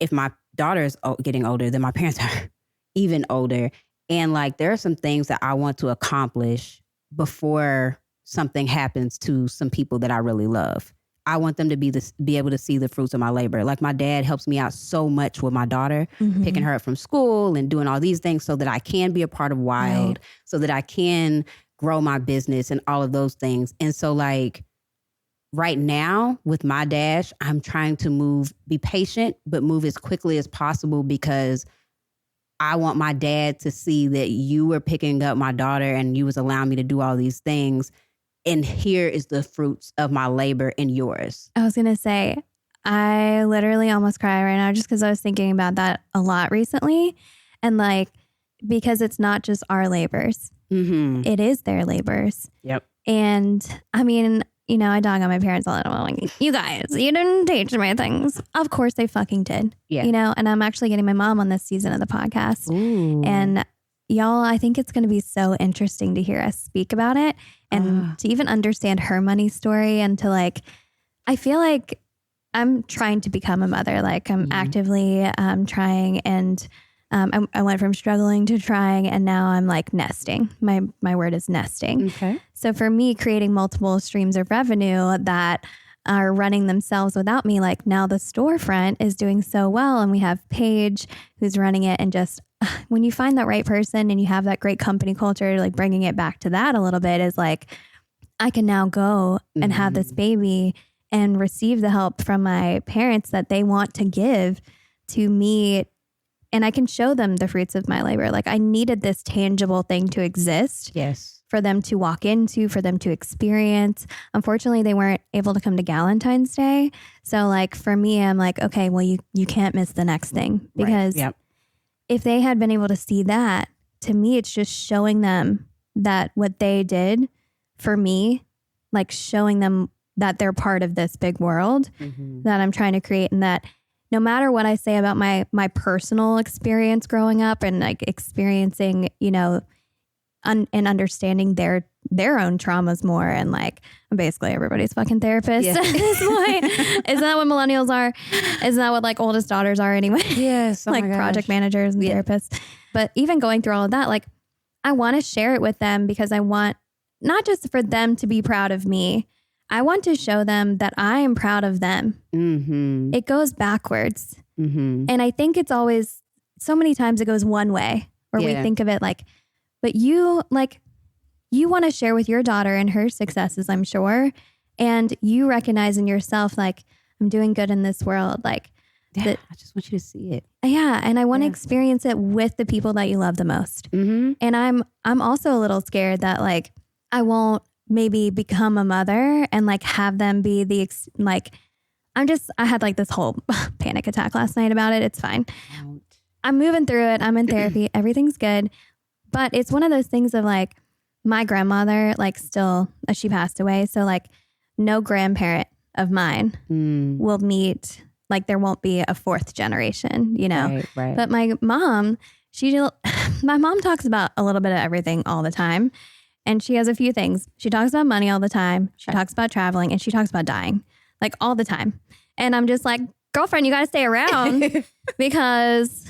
if my daughter is getting older, then my parents are even older. And like, there are some things that I want to accomplish before something happens to some people that I really love. I want them to be able to see the fruits of my labor. Like my dad helps me out so much with my daughter, picking her up from school and doing all these things so that I can be a part of Wild, so that I can grow my business and all of those things. And so like right now with my dash, I'm trying to be patient, but move as quickly as possible because I want my dad to see that you were picking up my daughter and you was allowing me to do all these things. And here is the fruits of my labor and yours. I was going to say, I literally almost cry right now just because I was thinking about that a lot recently. And like, because it's not just our labors. It is their labors. Yep. And I mean, you know, I dog on my parents all the time. I'm like, you guys, you didn't teach me things. Of course they fucking did. Yeah. You know, and I'm actually getting my mom on this season of the podcast. Ooh. And y'all, I think it's going to be so interesting to hear us speak about it and to even understand her money story and to like, I feel like I'm trying to become a mother. Like I'm actively trying and I went from struggling to trying and now I'm like nesting. My word is nesting. Okay. So for me, creating multiple streams of revenue that are running themselves without me, like now the storefront is doing so well and we have Paige who's running it, and just when you find that right person and you have that great company culture, like bringing it back to that a little bit is like, I can now go and have this baby and receive the help from my parents that they want to give to me. And I can show them the fruits of my labor. Like I needed this tangible thing to exist. Yes. For them to walk into, for them to experience. Unfortunately, they weren't able to come to Galentine's Day. So like for me, I'm like, okay, well, you can't miss the next thing. Because if they had been able to see that, to me, it's just showing them that what they did for me, like showing them that they're part of this big world Mm-hmm. that I'm trying to create, and that no matter what I say about my personal experience growing up and like experiencing, you know, and understanding their own traumas more, and like I'm basically everybody's fucking therapist at this point. Isn't that what millennials are? Isn't that what like oldest daughters are anyway? Yes. Oh Like project managers and therapists. But even going through all of that, like I want to share it with them because I want not just for them to be proud of me. I want to show them that I am proud of them. Mm-hmm. It goes backwards. Mm-hmm. And I think it's always, so many times it goes one way, where we think of it like, but you want to share with your daughter and her successes, I'm sure. And you recognize in yourself, like, I'm doing good in this world. Like, I just want you to see it. Yeah. And I want to experience it with the people that you love the most. Mm-hmm. And I'm also a little scared that like, I won't maybe become a mother and like have them be I had like this whole panic attack last night about it. It's fine. I'm moving through it. I'm in therapy. Everything's good. But it's one of those things of like my grandmother, like still, she passed away. So like no grandparent of mine will meet, like there won't be a fourth generation, you know? Right. But my mom, my mom talks about a little bit of everything all the time. And she has a few things. She talks about money all the time. She talks about traveling, and she talks about dying, like all the time. And I'm just like, girlfriend, you got to stay around because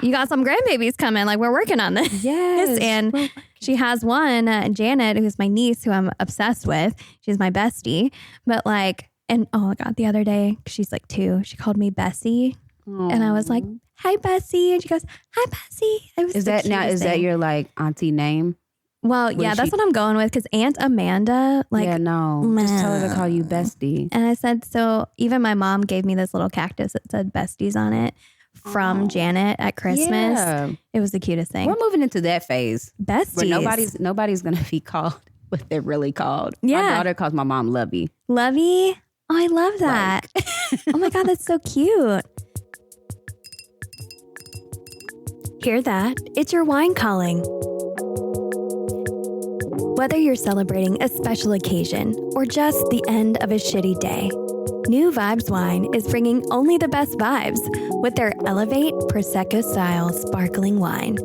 you got some grandbabies coming. Like we're working on this. Yes. And she has one, Janet, who's my niece, who I'm obsessed with. She's my bestie. But like, and oh my God, the other day, she's like 2, she called me Bessie. Aww. And I was like, hi, Bessie. And she goes, hi, Bessie. Is that your like auntie name? Well, yeah, that's what I'm going with, because Aunt Amanda, like... Yeah, no. Just tell her to call you Bestie. And I said, so even my mom gave me this little cactus that said Besties on it from Janet at Christmas. Yeah. It was the cutest thing. We're moving into that phase. Besties. Where nobody's going to be called what they're really called. Yeah. My daughter calls my mom Lovey. Lovey? Oh, I love that. Oh my God, that's so cute. Hear that? It's your wine calling. Whether you're celebrating a special occasion or just the end of a shitty day, New Vibes Wine is bringing only the best vibes with their Elevate Prosecco-style sparkling wine.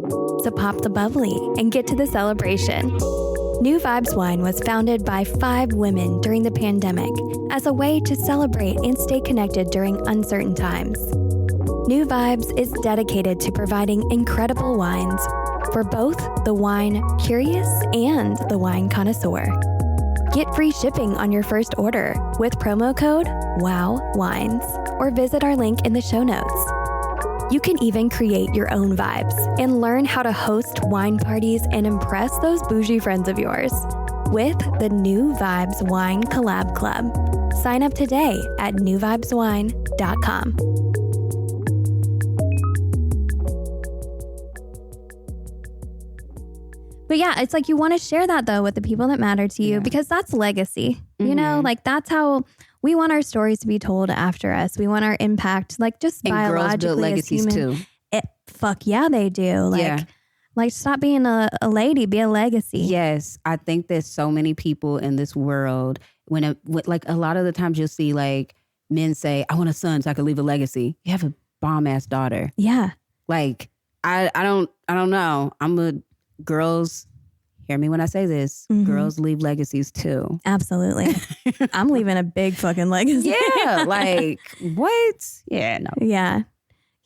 So pop the bubbly and get to the celebration. New Vibes Wine was founded by 5 women during the pandemic as a way to celebrate and stay connected during uncertain times. New Vibes is dedicated to providing incredible wines for both the wine curious and the wine connoisseur. Get free shipping on your first order with promo code WOWWINES or visit our link in the show notes. You can even create your own vibes and learn how to host wine parties and impress those bougie friends of yours with the New Vibes Wine Collab Club. Sign up today at newvibeswine.com. But yeah, it's like you want to share that though with the people that matter to you because that's legacy. You know, like that's how we want our stories to be told after us. We want our impact, like just and biologically girls build legacies as human. Too. Fuck yeah, they do. Like stop being a lady, be a legacy. Yes, I think there's so many people in this world when like a lot of the times you'll see like men say, "I want a son so I can leave a legacy." You have a bomb ass daughter. Yeah, like I don't know. Girls, hear me when I say this. Mm-hmm. Girls leave legacies too. Absolutely. I'm leaving a big fucking legacy. Yeah, like what? Yeah, no. Yeah.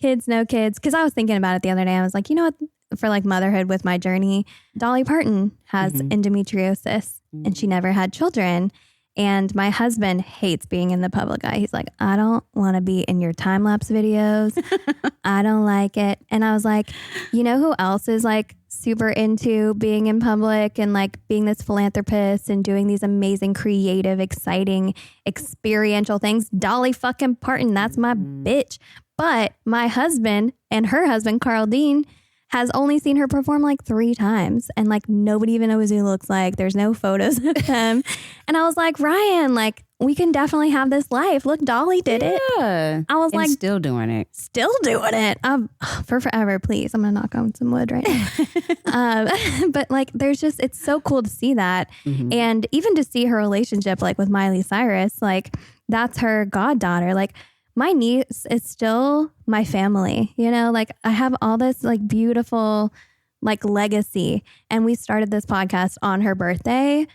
Kids, no kids. Because I was thinking about it the other day. I was like, you know what? For like motherhood with my journey, Dolly Parton has endometriosis and she never had children. And my husband hates being in the public eye. He's like, I don't want to be in your time-lapse videos. I don't like it. And I was like, you know who else is like super into being in public and like being this philanthropist and doing these amazing, creative, exciting, experiential things? Dolly fucking Parton. That's my bitch. But my husband and her husband, Carl Dean, has only seen her perform like 3 times. And like nobody even knows who he looks like. There's no photos of him. And I was like, Ryan, like we can definitely have this life. Look, Dolly did it. I was like, still doing it. Still doing it. For forever, please. I'm going to knock on some wood right now. But like, it's so cool to see that. Mm-hmm. And even to see her relationship like with Miley Cyrus, like that's her goddaughter. Like my niece is still my family, you know, like I have all this like beautiful like legacy. And we started this podcast on her birthday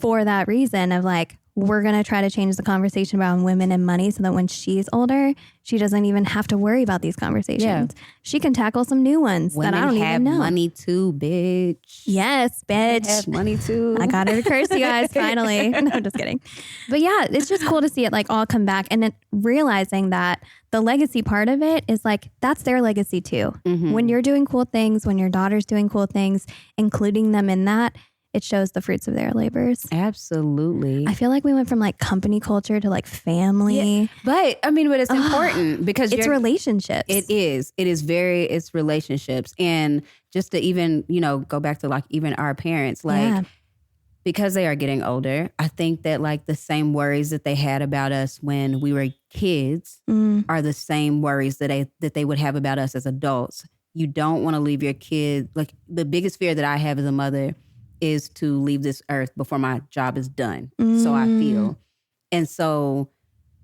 for that reason of like, we're going to try to change the conversation around women and money so that when she's older, she doesn't even have to worry about these conversations. Yeah. She can tackle some new ones women that I don't even know. Have money too, bitch. Yes, bitch. Have money too. I got her to curse you guys finally. No, just kidding. But yeah, it's just cool to see it like all come back and then realizing that the legacy part of it is like, that's their legacy too. Mm-hmm. When you're doing cool things, when your daughter's doing cool things, including them in that, it shows the fruits of their labors. Absolutely. I feel like we went from like company culture to like family. Yeah, but it's important because it's relationships. It is. It's relationships. And just to even, go back to like even our parents, like because they are getting older, I think that like the same worries that they had about us when we were kids are the same worries that they would have about us as adults. You don't want to leave your kid. Like the biggest fear that I have as a mother is to leave this earth before my job is done. So I feel. And so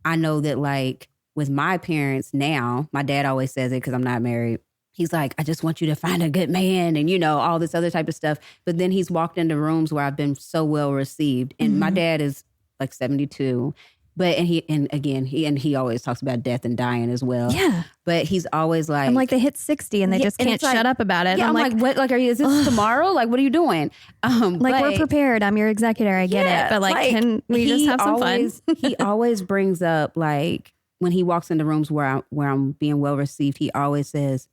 I know that like with my parents now, my dad always says it because I'm not married. He's like, I just want you to find a good man and, all this other type of stuff. But then he's walked into rooms where I've been so well received. And my dad is like 72. But he always talks about death and dying as well. Yeah. But he's always like, I'm like, they hit 60 and they just can't shut up about it. Yeah, I'm like, what? Like, is this tomorrow? Like, what are you doing? We're prepared. I'm your executor. I get it. But like, can we just have some fun? He always brings up like when he walks into rooms where I'm being well received, he always says,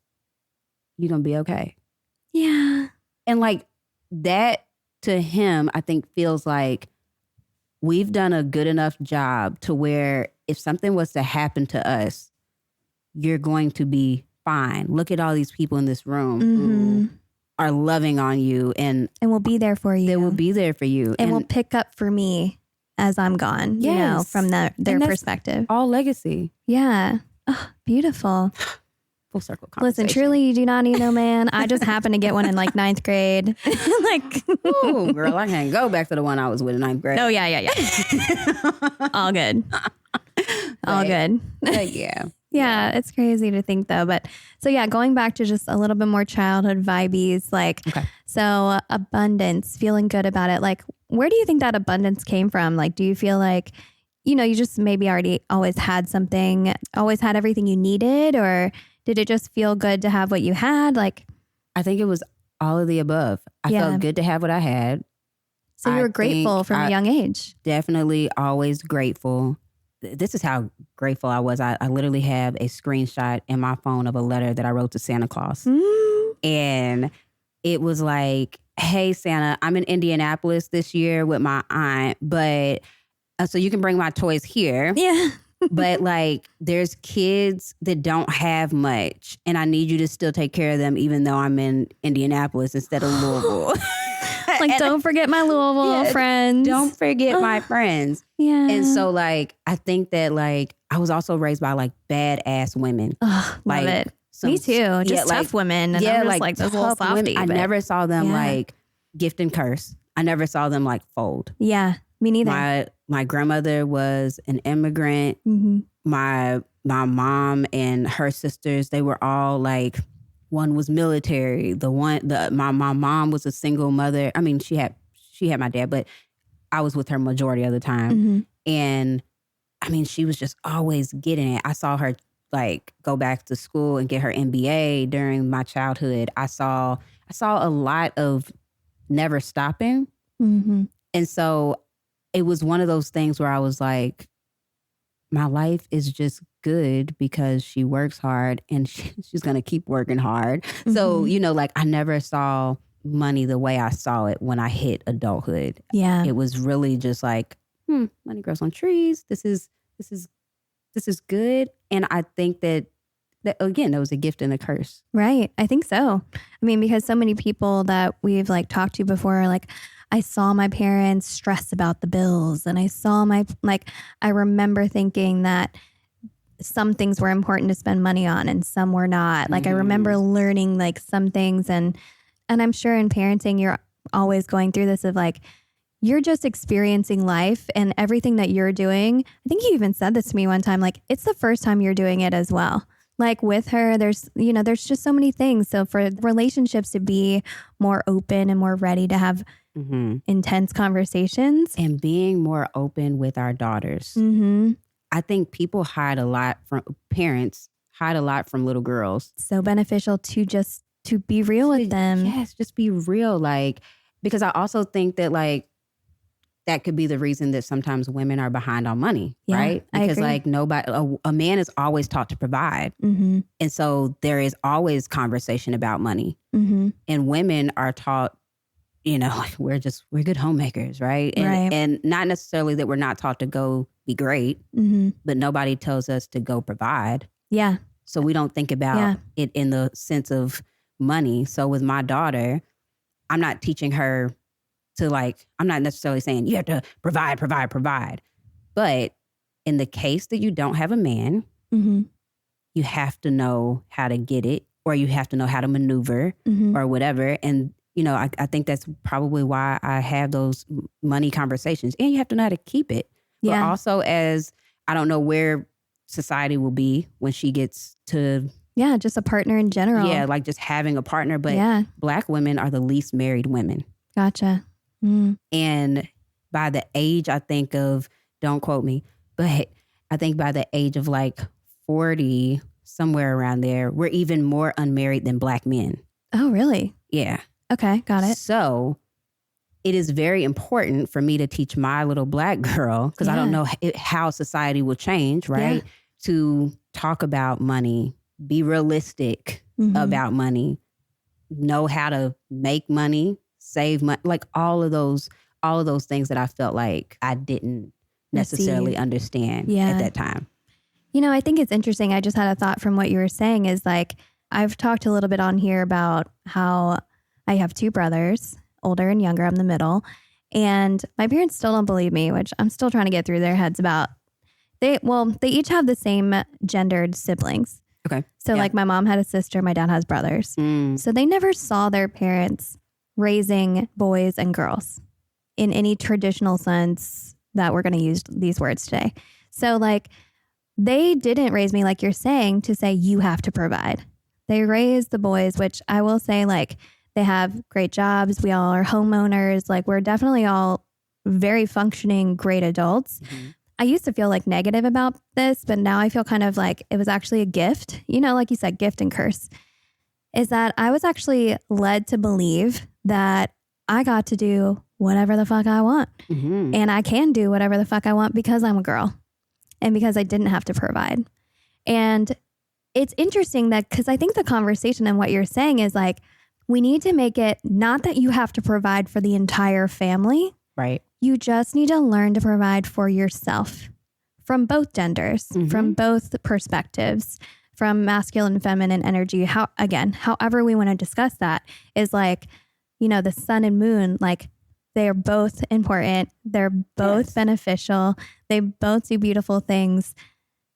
"You're gonna be okay." Yeah. And like that to him, I think feels like we've done a good enough job to where if something was to happen to us, you're going to be fine. Look at all these people in this room who are loving on you and will be there for you. They will be there for you. And will pick up for me as I'm gone, from their perspective. All legacy. Yeah. Oh, beautiful. Full circle conversation. Listen, truly, you do not need no man. I just happened to get one in like 9th grade. Oh, girl, I can't go back to the one I was with in 9th grade. Oh, yeah. All good. All good. Yeah. Yeah, it's crazy to think though. But so yeah, going back to just a little bit more childhood vibes, like, so abundance, feeling good about it. Like, where do you think that abundance came from? Like, do you feel like, you just maybe already always had something, always had everything you needed, or did it just feel good to have what you had? Like, I think it was all of the above. I felt good to have what I had. So you were grateful from a young age. Definitely always grateful. This is how grateful I was. I literally have a screenshot in my phone of a letter that I wrote to Santa Claus. And it was like, hey, Santa, I'm in Indianapolis this year with my aunt, but so you can bring my toys here. Yeah. But like, there's kids that don't have much, and I need you to still take care of them, even though I'm in Indianapolis instead of Louisville. Like, don't forget my Louisville friends. Don't forget my friends. Yeah. And so, like, I think that, like, I was also raised by, like, badass women. Love it. Me too. Just tough women. And I'm just like those little softies. I never saw them, like, gift and curse. I never saw them, like, fold. Yeah. Me neither. My grandmother was an immigrant. My mom and her sisters, they were all like, one was military. My mom was a single mother. I mean, she had my dad, but I was with her majority of the time. And I mean, she was just always getting it. I saw her like go back to school and get her MBA during my childhood. I saw a lot of never stopping. And so it was one of those things where I was like, my life is just good because she works hard and she's going to keep working hard. So, like I never saw money the way I saw it when I hit adulthood. Yeah. It was really just like, money grows on trees. This is good. And I think that Again, that was a gift and a curse. Right. I think so. I mean, because so many people that we've like talked to before are like, I saw my parents stress about the bills, and I remember thinking that some things were important to spend money on and some were not. Like I remember learning like some things, and I'm sure in parenting, you're always going through this of like, you're just experiencing life, and everything that you're doing. I think you even said this to me one time, like it's the first time you're doing it as well. Like with her, there's just so many things. So for relationships to be more open and more ready to have intense conversations. And being more open with our daughters. I think people parents hide a lot from little girls. So beneficial to be real with them. Yes, just be real. Like, because I also think that like, that could be the reason that sometimes women are behind on money, right? Because like a man is always taught to provide. And so there is always conversation about money. And women are taught, like we're good homemakers, right? And not necessarily that we're not taught to go be great, but nobody tells us to go provide. Yeah. So we don't think about it in the sense of money. So with my daughter, I'm not teaching her to like, I'm not necessarily saying you have to provide. But in the case that you don't have a man, you have to know how to get it, or you have to know how to maneuver or whatever. And, I think that's probably why I have those money conversations. And you have to know how to keep it. Yeah. But also I don't know where society will be when she gets to... Yeah, just a partner in general. Yeah, like just having a partner. But Black women are the least married women. Gotcha. And by the age, I think of, don't quote me, but I think by the age of like 40, somewhere around there, we're even more unmarried than Black men. Oh, really? Yeah. Okay, got it. So it is very important for me to teach my little Black girl, because I don't know how society will change, right? Yeah. To talk about money, be realistic about money, know how to make money, save money, like all of those things that I felt like I didn't necessarily understand at that time. I think it's interesting. I just had a thought from what you were saying is like, I've talked a little bit on here about how I have two brothers, older and younger. I'm the middle. And my parents still don't believe me, which I'm still trying to get through their heads about. They each have the same gendered siblings. Okay. So like my mom had a sister, my dad has brothers. So they never saw their parents raising boys and girls in any traditional sense that we're going to use these words today. So like they didn't raise me like you're saying to say you have to provide. They raised the boys, which I will say like they have great jobs. We all are homeowners. Like we're definitely all very functioning, great adults. I used to feel like negative about this, but now I feel kind of like it was actually a gift, like you said, gift and curse, is that I was actually led to believe that I got to do whatever the fuck I want. And I can do whatever the fuck I want because I'm a girl and because I didn't have to provide. And it's interesting that, because I think the conversation and what you're saying is like, we need to make it not that you have to provide for the entire family. Right. You just need to learn to provide for yourself from both genders, from both perspectives, from masculine and feminine energy. However we want to discuss that is like, the sun and moon, like they are both important. They're both beneficial. They both do beautiful things.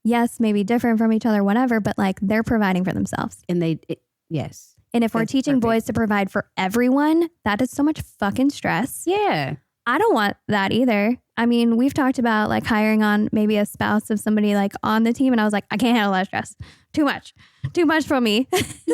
Yes, maybe different from each other, whatever, but like they're providing for themselves. And yes. And if we're teaching boys to provide for everyone, that is so much fucking stress. Yeah. I don't want that either. I mean, we've talked about like hiring on maybe a spouse of somebody like on the team. And I was like, I can't handle that stress. Too much for me.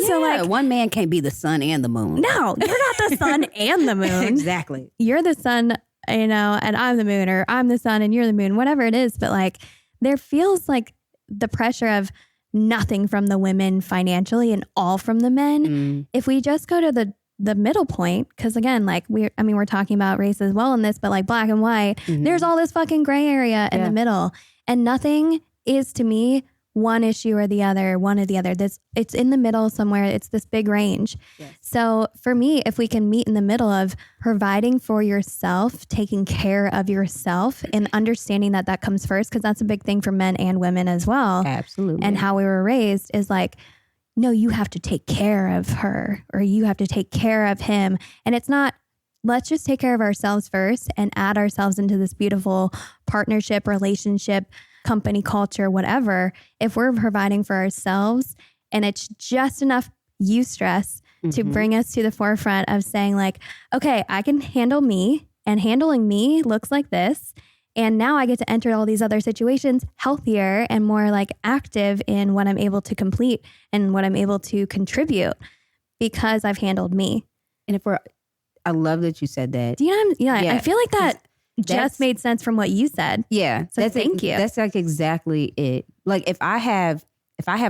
So like one man can't be the sun and the moon. No, you're not the sun and the moon. Exactly. You're the sun, and I'm the moon, or I'm the sun and you're the moon, whatever it is. But like, there feels like the pressure of nothing from the women financially and all from the men. If we just go to the middle point, because again, like we're talking about race as well in this, but like black and white, there's all this fucking gray area in the middle, and nothing is to me one issue or the other, one or the other. It's in the middle somewhere. It's this big range. Yes. So for me, if we can meet in the middle of providing for yourself, taking care of yourself, and understanding that that comes first, because that's a big thing for men and women as well. Absolutely. And how we were raised is like, no, you have to take care of her or you have to take care of him. And it's not, let's just take care of ourselves first and add ourselves into this beautiful partnership, relationship, company culture, whatever. If we're providing for ourselves and it's just enough eustress to bring us to the forefront of saying like, okay, I can handle me and handling me looks like this. And now I get to enter all these other situations healthier and more like active in what I'm able to complete and what I'm able to contribute because I've handled me. And I love that you said that. Do you know what I feel like that just made sense from what you said. Yeah. So thank you. That's like exactly it. Like if I have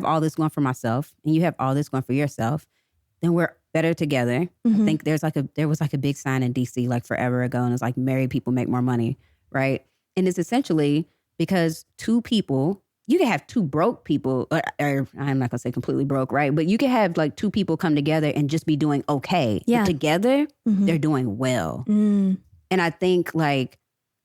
all this going for myself and you have all this going for yourself, then we're better together. I think there was like a big sign in DC like forever ago, and it's like married people make more money, right? And it's essentially because two people, you can have two broke people, or I'm not gonna say completely broke, right? But you can have like two people come together and just be doing okay. Yeah. But together, they're doing well. And I think like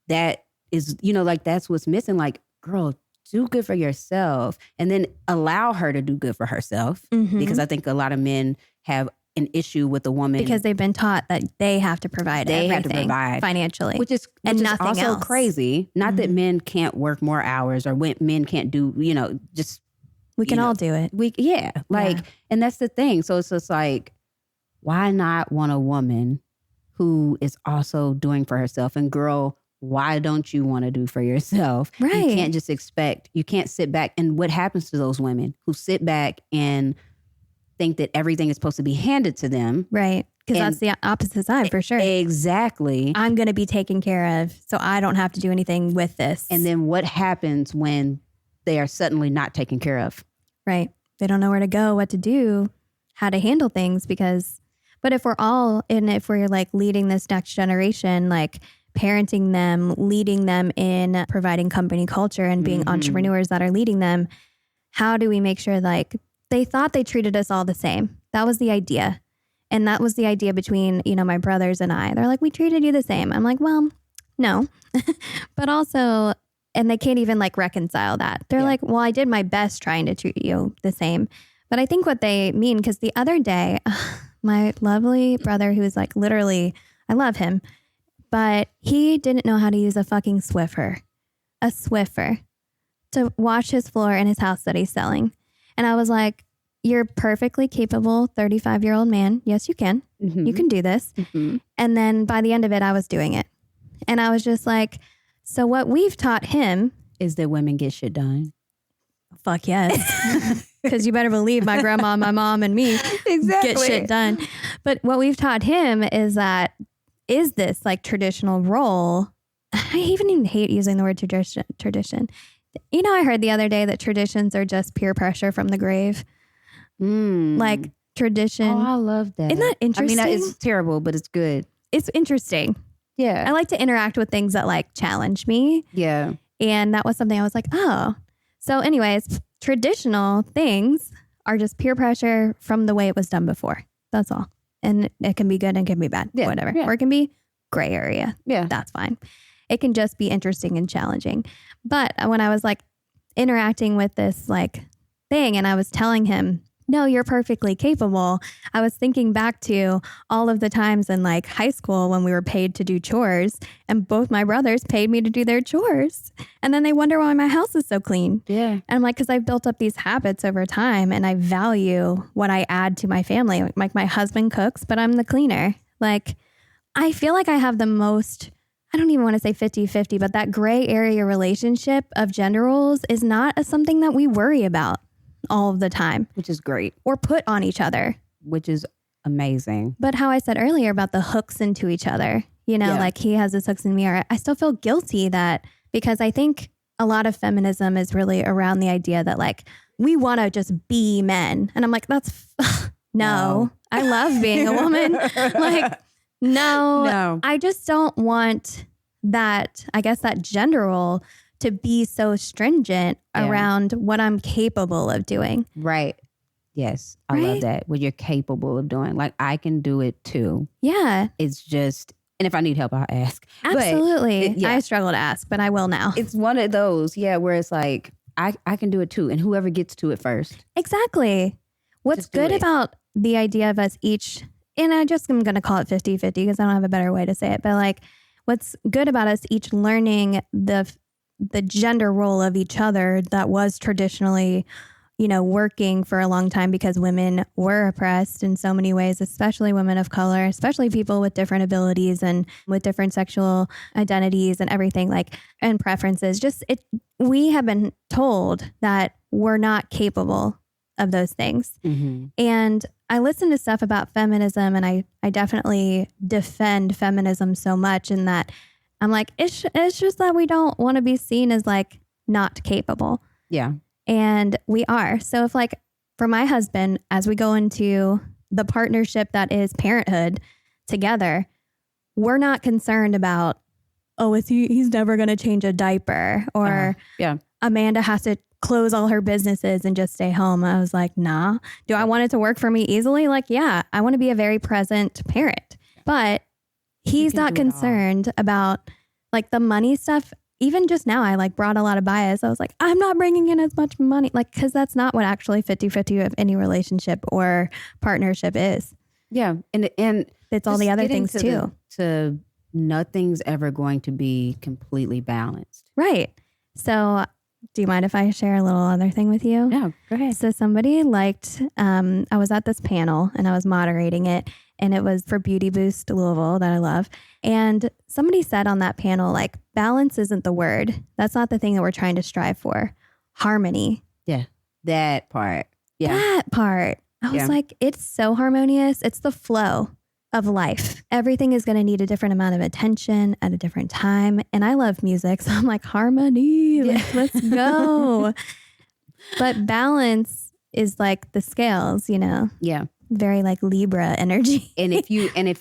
that is, like that's what's missing. Like, girl, do good for yourself and then allow her to do good for herself. Because I think a lot of men have an issue with a woman. Because they've been taught that they have to provide everything financially. Which is nothing also else. crazy. Not that men can't work more hours or men can't do, just. We can all do it. And that's the thing. So it's just like, why not want a woman who is also doing for herself? And girl, why don't you want to do for yourself? Right. You can't just you can't sit back. And what happens to those women who sit back and think that everything is supposed to be handed to them? Right. Because that's the opposite side for sure. Exactly. I'm going to be taken care of, so I don't have to do anything with this. And then what happens when they are suddenly not taken care of? Right. They don't know where to go, what to do, how to handle things but if if we're like leading this next generation, like parenting them, leading them in providing company culture and being entrepreneurs that are leading them, how do we make sure like they thought they treated us all the same? That was the idea. And that was the idea between, my brothers and I. They're like, we treated you the same. I'm like, well, no. But also, and they can't even like reconcile that. They're like, well, I did my best trying to treat you the same. But I think what they mean, because the other day, my lovely brother, who is like literally, I love him, but he didn't know how to use a fucking Swiffer to wash his floor in his house that he's selling. And I was like, you're perfectly capable 35-year-old man. Yes, you can. You can do this. And then by the end of it, I was doing it. And I was just like, so what we've taught him is that women get shit done. Fuck yes. Because you better believe my grandma, my mom, and me get shit done. But what we've taught him is this like traditional role. I even hate using the word tradition. I heard the other day that traditions are just peer pressure from the grave. Like tradition. Oh, I love that. Isn't that interesting? I mean, it's terrible, but it's good. It's interesting. Yeah. I like to interact with things that like challenge me. Yeah. And that was something I was like, oh. So anyways, traditional things are just peer pressure from the way it was done before. That's all. And it can be good and can be bad, whatever. Yeah. Or it can be gray area. Yeah. That's fine. It can just be interesting and challenging. But when I was like interacting with this like thing and I was telling him, no, you're perfectly capable. I was thinking back to all of the times in like high school when we were paid to do chores and both my brothers paid me to do their chores. And then they wonder why my house is so clean. Yeah. And I'm like, because I've built up these habits over time and I value what I add to my family. Like my husband cooks, but I'm the cleaner. Like I feel like I have the most, I don't even want to say 50-50, but that gray area relationship of gender roles is not something that we worry about all of the time. Which is great. Or put on each other. Which is amazing. But how I said earlier about the hooks into each other, like he has his hooks in me, or I still feel guilty that because I think a lot of feminism is really around the idea that like we want to just be men. And I'm like, no, I love being a woman. Like, no, I just don't want that, I guess that gender role to be so stringent around what I'm capable of doing. Right. Yes. I love that. What you're capable of doing. Like, I can do it too. Yeah. It's just, and if I need help, I'll ask. Absolutely. I struggle to ask, but I will now. It's one of those, where it's like, I can do it too. And whoever gets to it first. Exactly. What's good about the idea of us each, and I'm going to call it 50-50 because I don't have a better way to say it, but like, what's good about us each learning the gender role of each other that was traditionally, working for a long time because women were oppressed in so many ways, especially women of color, especially people with different abilities and with different sexual identities and everything and preferences. We have been told that we're not capable of those things. Mm-hmm. And I listen to stuff about feminism, and I definitely defend feminism so much in that I'm like, it's just that we don't want to be seen as not capable. Yeah. And we are. So if for my husband, as we go into the partnership that is parenthood together, we're not concerned about, he's never going to change a diaper, or Amanda has to close all her businesses and just stay home. I was like, nah. Do I want it to work for me easily? Yeah, I want to be a very present parent. But he's not concerned about the money stuff. Even just now, I brought a lot of bias. I was like, I'm not bringing in as much money, because that's not what actually 50-50 of any relationship or partnership is. Yeah. And it's all the other things too. Nothing's ever going to be completely balanced. Right. So do you mind if I share a little other thing with you? Yeah, go ahead. So somebody I was at this panel and I was moderating it, and it was for Beauty Boost Louisville that I love. And somebody said on that panel, balance isn't the word. That's not the thing that we're trying to strive for. Harmony. Yeah, that part. Yeah. That part. I was like, it's so harmonious. It's the flow of life. Everything is going to need a different amount of attention at a different time. And I love music. So I'm like, harmony, let's go. But balance is the scales, Yeah. Very Libra energy. And if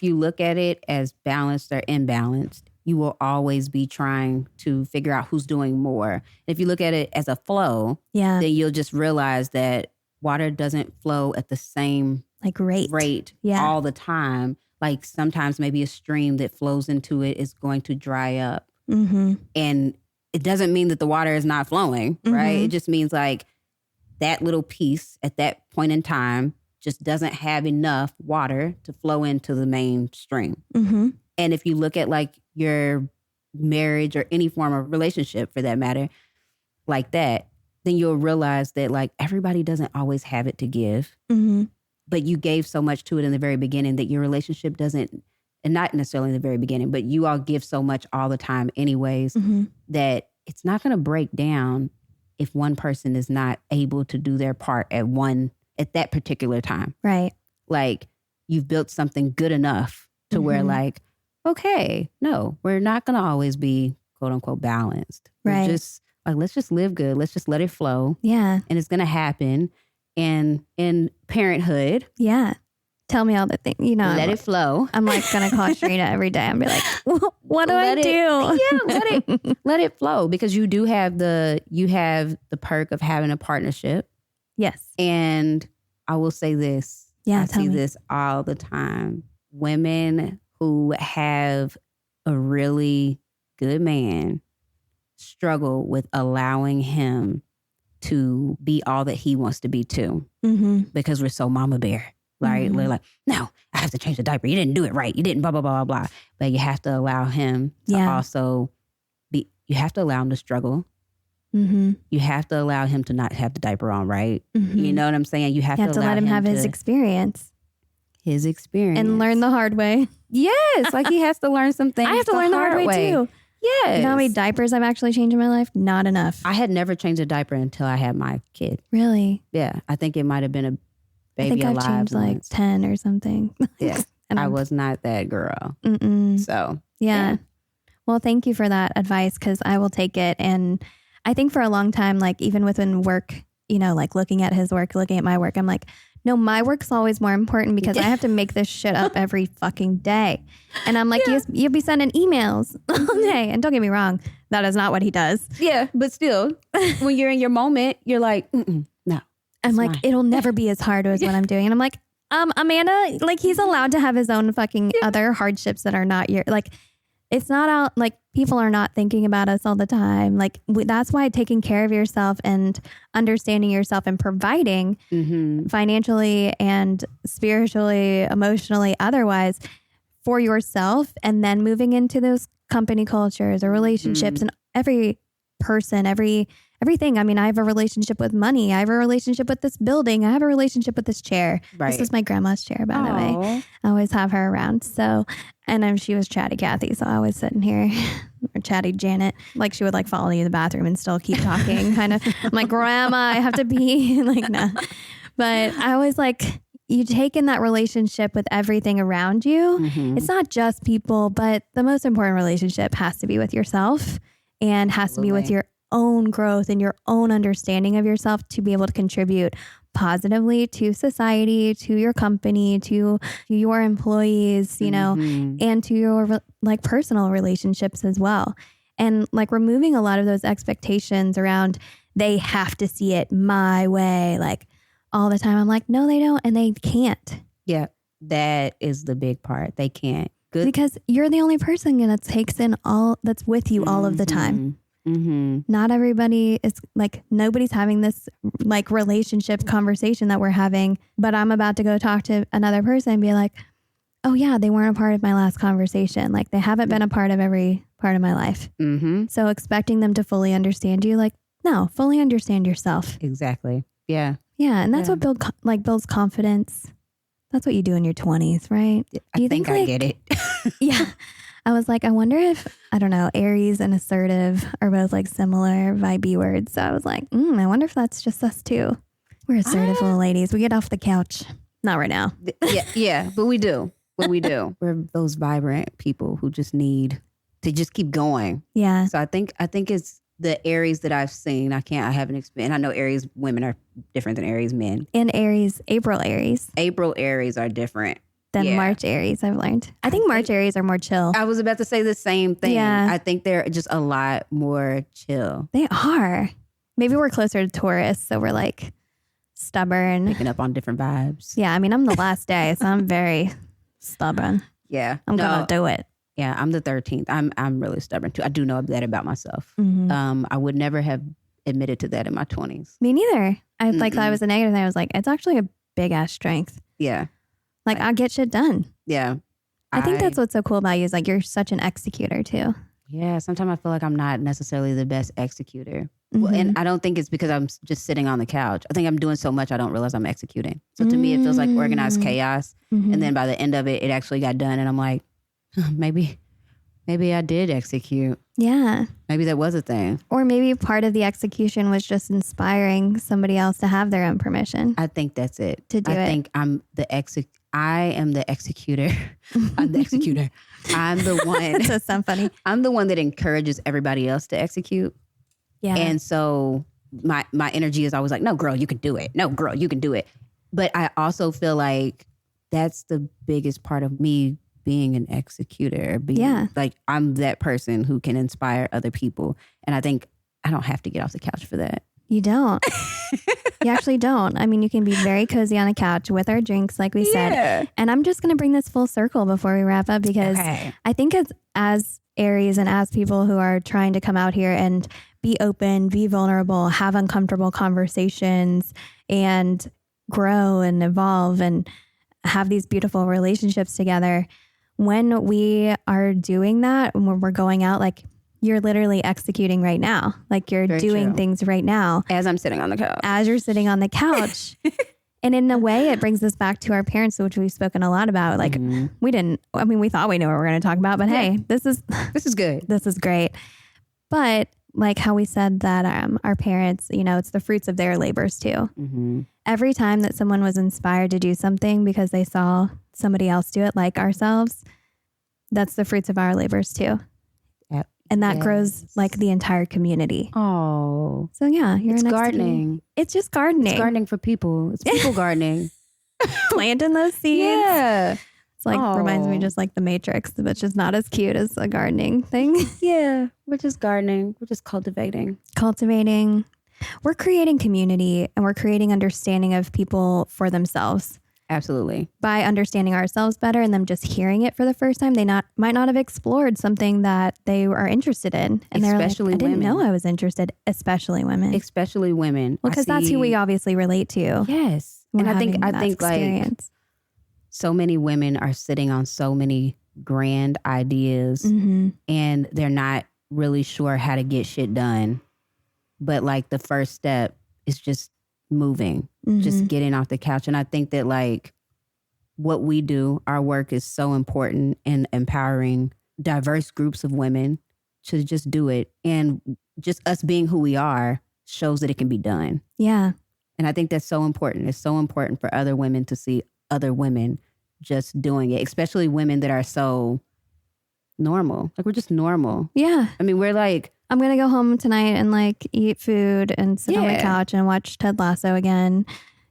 you look at it as balanced or imbalanced, you will always be trying to figure out who's doing more. If you look at it as a flow, then you'll just realize that water doesn't flow at the same rate all the time. Sometimes maybe a stream that flows into it is going to dry up. Mm-hmm. And it doesn't mean that the water is not flowing, right? It just means that little piece at that point in time just doesn't have enough water to flow into the main stream. Mm-hmm. And if you look at your marriage or any form of relationship for that matter, that, then you'll realize that everybody doesn't always have it to give. Mm-hmm. But you gave so much to it in the very beginning that your relationship doesn't, and not necessarily in the very beginning, but you all give so much all the time anyways, that it's not going to break down if one person is not able to do their part at that particular time. Right. You've built something good enough to where okay, no, we're not going to always be quote unquote balanced. Right. We're just let's just live good. Let's just let it flow. Yeah. And it's going to happen. And in parenthood. Yeah. Tell me all the things, Let it flow. I'm going to call Cherena every day and be like, what do I do? Yeah, let it flow, because you do have the perk of having a partnership. Yes. And I will say this. Yeah, I see this all the time. Women who have a really good man struggle with allowing him to be all that he wants to be too. Mm-hmm. Because we're so mama bear, right? Mm-hmm. We're like, no, I have to change the diaper. You didn't do it right. You didn't blah, blah, blah, blah, blah. But you have to allow him to also you have to allow him to struggle. Mm-hmm. You have to allow him to not have the diaper on, right? Mm-hmm. You know what I'm saying? You have to let him have his experience. His experience. And learn the hard way. Yes. He has to learn some things. I have to learn the hard way too. Yes. You know how many diapers I've actually changed in my life? Not enough. I had never changed a diaper until I had my kid. Really? Yeah. I think it might have been a baby I think alive. I've changed 10 or something. Yeah. And I was not that girl. Mm-mm. So. Yeah. Well, thank you for that advice, because I will take it. And I think for a long time, even within work, looking at his work, looking at my work, I'm like, no, my work's always more important because I have to make this shit up every fucking day. And I'm like, you'll be sending emails all day. And don't get me wrong, that is not what he does. Yeah, but still, when you're in your moment, you're like, no. I'm like, it'll never be as hard as what I'm doing. And I'm like, Amanda, like he's allowed to have his own fucking other hardships that are not your, like, it's not out, like people are not thinking about us all the time. Like that's why taking care of yourself and understanding yourself and providing financially and spiritually, emotionally, otherwise for yourself, and then moving into those company cultures or relationships and every person, everything. I mean, I have a relationship with money. I have a relationship with this building. I have a relationship with this chair. Right. This is my grandma's chair, by the way. I always have her around. So, and she was chatty Kathy. So I always sit in here or chatty Janet. Like she would like follow you to the bathroom and still keep talking kind of. I'm like, grandma, I have to be like, nah. But I always like, you take in that relationship with everything around you. It's not just people, but the most important relationship has to be with yourself and has to be with your own growth and your own understanding of yourself to be able to contribute positively to society, to your company, to your employees, you know, and to your like personal relationships as well. And like removing a lot of those expectations around they have to see it my way, like all the time. I'm like, no, they don't. And they can't. Yeah. That is the big part. They can't. Good. Because you're the only person that takes in all that's with you all of the time. Not everybody is like, nobody's having this like relationship conversation that we're having, but I'm about to go talk to another person and be like, oh yeah, they weren't a part of my last conversation. Like they haven't been a part of every part of my life. So expecting them to fully understand you, like, no, fully understand yourself. Exactly. Yeah. Yeah. And that's what builds confidence. That's what you do in your 20s, right? I think I get it. Yeah. I was like, I wonder if, I don't know, Aries and assertive are both like similar vibey words. So I was like, I wonder if that's just us too. We're assertive little ladies. We get off the couch. Not right now. Yeah, but we do. We're those vibrant people who just need to just keep going. Yeah. So I think it's the Aries that I've seen. I haven't experienced. I know Aries women are different than Aries men. And April Aries are different than March Aries, I've learned. I think March Aries are more chill. I was about to say the same thing. Yeah. I think they're just a lot more chill. They are. Maybe we're closer to Taurus, so we're like stubborn. Picking up on different vibes. Yeah, I mean, I'm the last day, so I'm very stubborn. Yeah. I'm going to do it. Yeah, I'm the 13th. I'm really stubborn too. I do know that about myself. I would never have admitted to that in my 20s. Me neither. I thought I was a negative, and I was like, it's actually a big ass strength. Yeah. Like, I'll get shit done. Yeah. I think that's what's so cool about you is like you're such an executor too. Yeah. Sometimes I feel like I'm not necessarily the best executor. Well, and I don't think it's because I'm just sitting on the couch. I think I'm doing so much I don't realize I'm executing. So to me, it feels like organized chaos. And then by the end of it, it actually got done. And I'm like, maybe I did execute. Yeah. Maybe that was a thing. Or maybe part of the execution was just inspiring somebody else to have their own permission. I think that's it. To do it. I think I am the executor. I'm the executor. I'm the one. That does sound funny. I'm the one that encourages everybody else to execute. Yeah. And so my energy is always like, no, girl, you can do it. No, girl, you can do it. But I also feel like that's the biggest part of me being an executor. Like I'm that person who can inspire other people. And I think I don't have to get off the couch for that. You don't. You actually don't. I mean, you can be very cozy on a couch with our drinks, like we said. And I'm just going to bring this full circle before we wrap up because I think as Aries and as people who are trying to come out here and be open, be vulnerable, have uncomfortable conversations and grow and evolve and have these beautiful relationships together. When we are doing that, when we're going out, like you're literally executing right now. Like you're doing things right now. As I'm sitting on the couch. As you're sitting on the couch. And in a way, it brings us back to our parents, which we've spoken a lot about. Like we thought we knew what we were going to talk about, but hey, this is good. This is great. But like how we said that our parents, you know, it's the fruits of their labors too. Every time that someone was inspired to do something because they saw somebody else do it like ourselves, that's the fruits of our labors too. Yep. And that grows like the entire community. Oh. So yeah, it's gardening. It's just gardening. It's gardening for people. It's people gardening. Planting those seeds. Yeah. It's like reminds me just like the Matrix, but just not as cute as a gardening thing. Yeah, we're just gardening. We're just cultivating. We're creating community and we're creating understanding of people for themselves. Absolutely. By understanding ourselves better and them just hearing it for the first time, they might not have explored something that they are interested in. And especially they're like, I didn't women. know I was interested, especially women. Especially women. Well, because that's who we obviously relate to. Yes. And I think experience. Like so many women are sitting on so many grand ideas and they're not really sure how to get shit done. But like the first step is just moving, just getting off the couch. And I think that like what we do, our work is so important in empowering diverse groups of women to just do it. And just us being who we are shows that it can be done. Yeah. And I think that's so important. It's so important for other women to see other women just doing it, especially women that are so normal. Like we're just normal. Yeah. I mean, we're like, I'm going to go home tonight and like eat food and sit on my couch and watch Ted Lasso again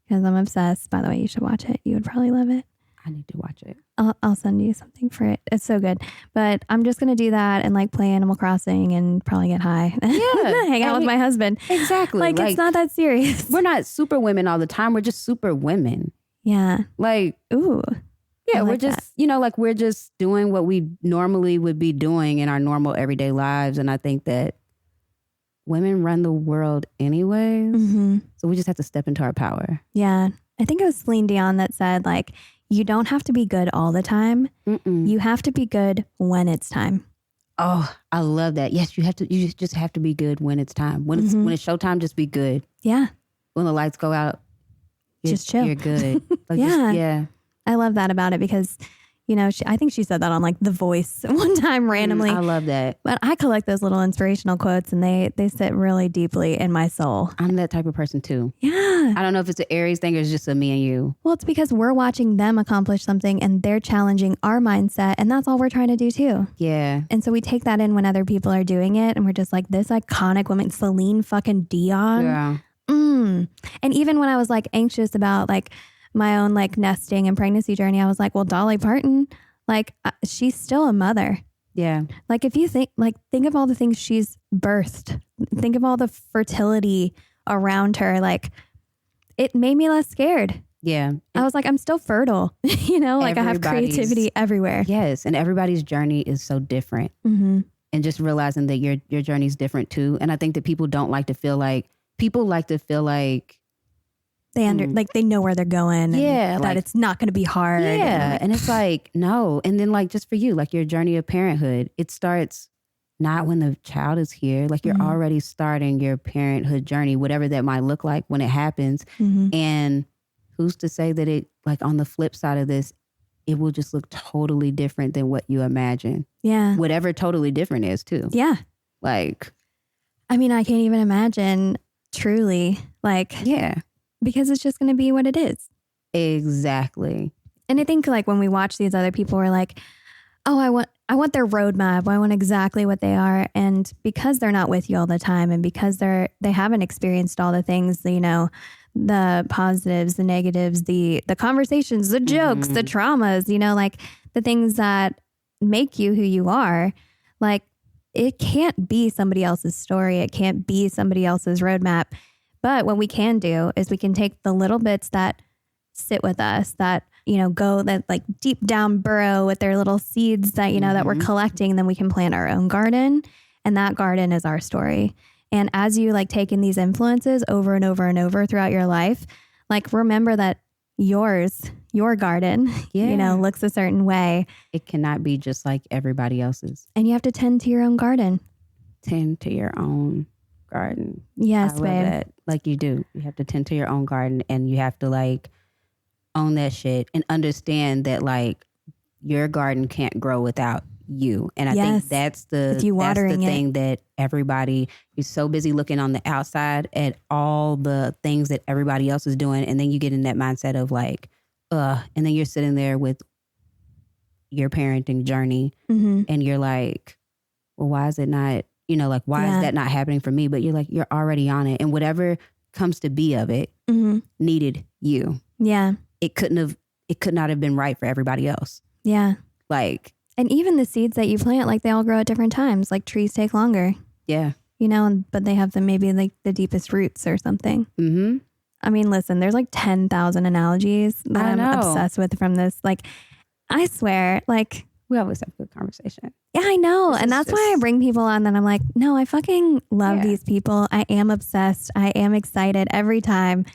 because I'm obsessed. By the way, you should watch it. You would probably love it. I need to watch it. I'll send you something for it. It's so good. But I'm just going to do that and like play Animal Crossing and probably get high. Yeah. Hang out with my husband. Exactly. Like it's not that serious. We're not super women all the time. We're just super women. Yeah. Like, ooh. Yeah, we're just, like we're just doing what we normally would be doing in our normal everyday lives. And I think that women run the world anyways. So we just have to step into our power. Yeah. I think it was Celine Dion that said like, you don't have to be good all the time. You have to be good when it's time. Oh, I love that. Yes, you just have to be good when it's time. When it's showtime, just be good. Yeah. When the lights go out, just chill. You're good. Like yeah. I love that about it because, I think she said that on like The Voice one time randomly. I love that. But I collect those little inspirational quotes and they sit really deeply in my soul. I'm that type of person too. Yeah. I don't know if it's an Aries thing or it's just a me and you. Well, it's because we're watching them accomplish something and they're challenging our mindset. And that's all we're trying to do too. Yeah. And so we take that in when other people are doing it. And we're just like, this iconic woman, Celine fucking Dion. Yeah. And even when I was like anxious about like my own like nesting and pregnancy journey, I was like, well, Dolly Parton, like she's still a mother. Yeah. Like if you think of all the things she's birthed, think of all the fertility around her. Like it made me less scared. Yeah. I was like, I'm still fertile, like I have creativity everywhere. Yes. And everybody's journey is so different. And just realizing that your journey is different too. And I think that people like to feel like they know where they're going. Yeah. And that it's not going to be hard. Yeah. And it's like, no. And then like, just for you, like your journey of parenthood, it starts not when the child is here. Like you're already starting your parenthood journey, whatever that might look like when it happens. And who's to say that it, like on the flip side of this, it will just look totally different than what you imagine. Yeah. Whatever totally different is too. Yeah. Like, I mean, I can't even imagine truly like, yeah. Because it's just going to be what it is. Exactly. And I think like when we watch these other people, we're like, oh, I want their roadmap. I want exactly what they are. And because they're not with you all the time and because they haven't experienced all the things, the positives, the negatives, the conversations, the jokes, the traumas, like the things that make you who you are, like it can't be somebody else's story. It can't be somebody else's roadmap. But what we can do is we can take the little bits that sit with us, that, go that like deep down burrow with their little seeds that, that we're collecting. And then we can plant our own garden. And that garden is our story. And as you like take in these influences over and over and over throughout your life, like remember that your garden, looks a certain way. It cannot be just like everybody else's. And you have to tend to your own garden. Tend to your own garden. Yes, I love babe. that. Like you do. You have to tend to your own garden and you have to like own that shit and understand that like your garden can't grow without you. And I think that's the thing that everybody is so busy looking on the outside at all the things that everybody else is doing. And then you get in that mindset of like, and then you're sitting there with your parenting journey and you're like, well, why is it not, why is that not happening for me? But you're like, you're already on it. And whatever comes to be of it needed you. Yeah. It could not have been right for everybody else. Yeah. Like, and even the seeds that you plant, like they all grow at different times. Like trees take longer. Yeah. But they have maybe like the deepest roots or something. Mm-hmm. I mean, listen, there's like 10,000 analogies that I'm obsessed with from this. Like, I swear, like, we always have a good conversation. Yeah, I know. And that's why I bring people on that I'm like, no, I fucking love these people. I am obsessed. I am excited every time.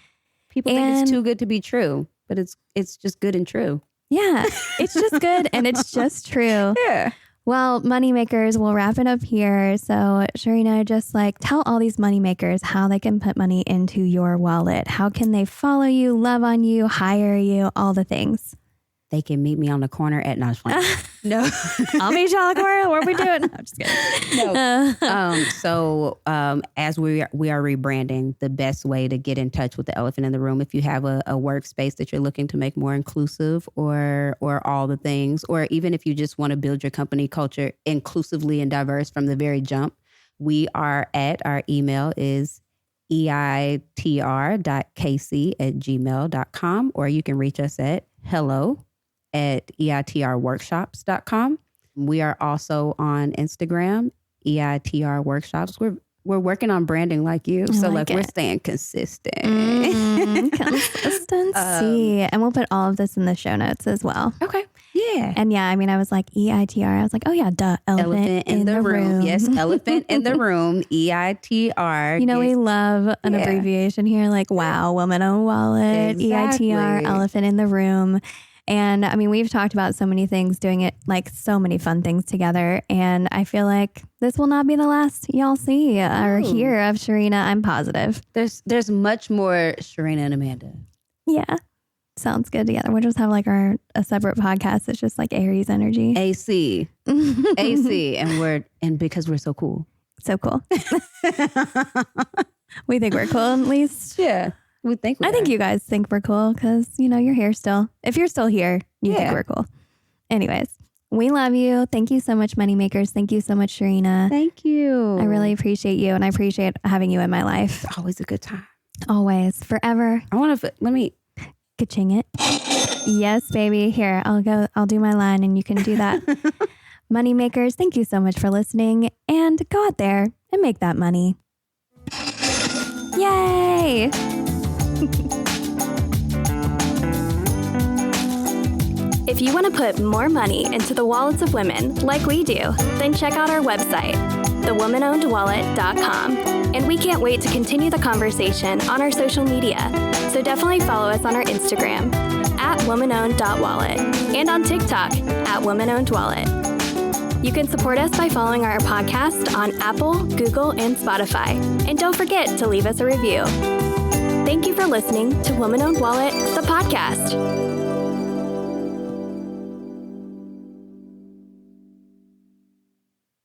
People think it's too good to be true, but it's just good and true. Yeah, it's just good and it's just true. Yeah. Well, moneymakers, we'll wrap it up here. So, Cherena, just like tell all these moneymakers how they can put money into your wallet. How can they follow you, love on you, hire you, all the things? They can meet me on the corner at No. I'll meet you on the corner. What are we doing? No, I'm just kidding. So as we are rebranding, the best way to get in touch with the elephant in the room, if you have a workspace that you're looking to make more inclusive or all the things, or even if you just want to build your company culture inclusively and diverse from the very jump, our email is eitr.kc@gmail.com, or you can reach us at hello@eitrworkshops.com. We are also on Instagram, EITR Workshops. We're working on branding like you. So we're staying consistent. Consistency. And we'll put all of this in the show notes as well. Okay. Yeah. And yeah, I mean, I was like EITR. I was like, oh yeah, duh. Elephant in the room. Yes. Elephant in the room. EITR. You know, we love an abbreviation here. Like, wow, woman-owned wallet, Exactly. EITR, elephant in the room. And I mean, we've talked about so many things, doing it like so many fun things together. And I feel like this will not be the last y'all see or hear of Cherena. I'm positive. There's much more Cherena and Amanda. Yeah. Sounds good together. We'll just have like a separate podcast. It's just like Aries energy. AC. And because we're so cool. So cool. We think we're cool at least. Yeah. I think you guys think we're cool because, you're here still. If you're still here, you think we're cool. Anyways, we love you. Thank you so much, Moneymakers. Thank you so much, Cherena. Thank you. I really appreciate you, and I appreciate having you in my life. It's always a good time. Always. Forever. Let me... Ka-ching it. Yes, baby. Here, I'll do my line and you can do that. Moneymakers, thank you so much for listening, and go out there and make that money. Yay! If you want to put more money into the wallets of women like we do, then check out our website, thewomanownedwallet.com. And we can't wait to continue the conversation on our social media. So definitely follow us on our Instagram @womanowned.wallet and on TikTok @womanownedwallet. You can support us by following our podcast on Apple, Google, and Spotify. And don't forget to leave us a review. Thank you for listening to Woman Owned Wallet, the podcast.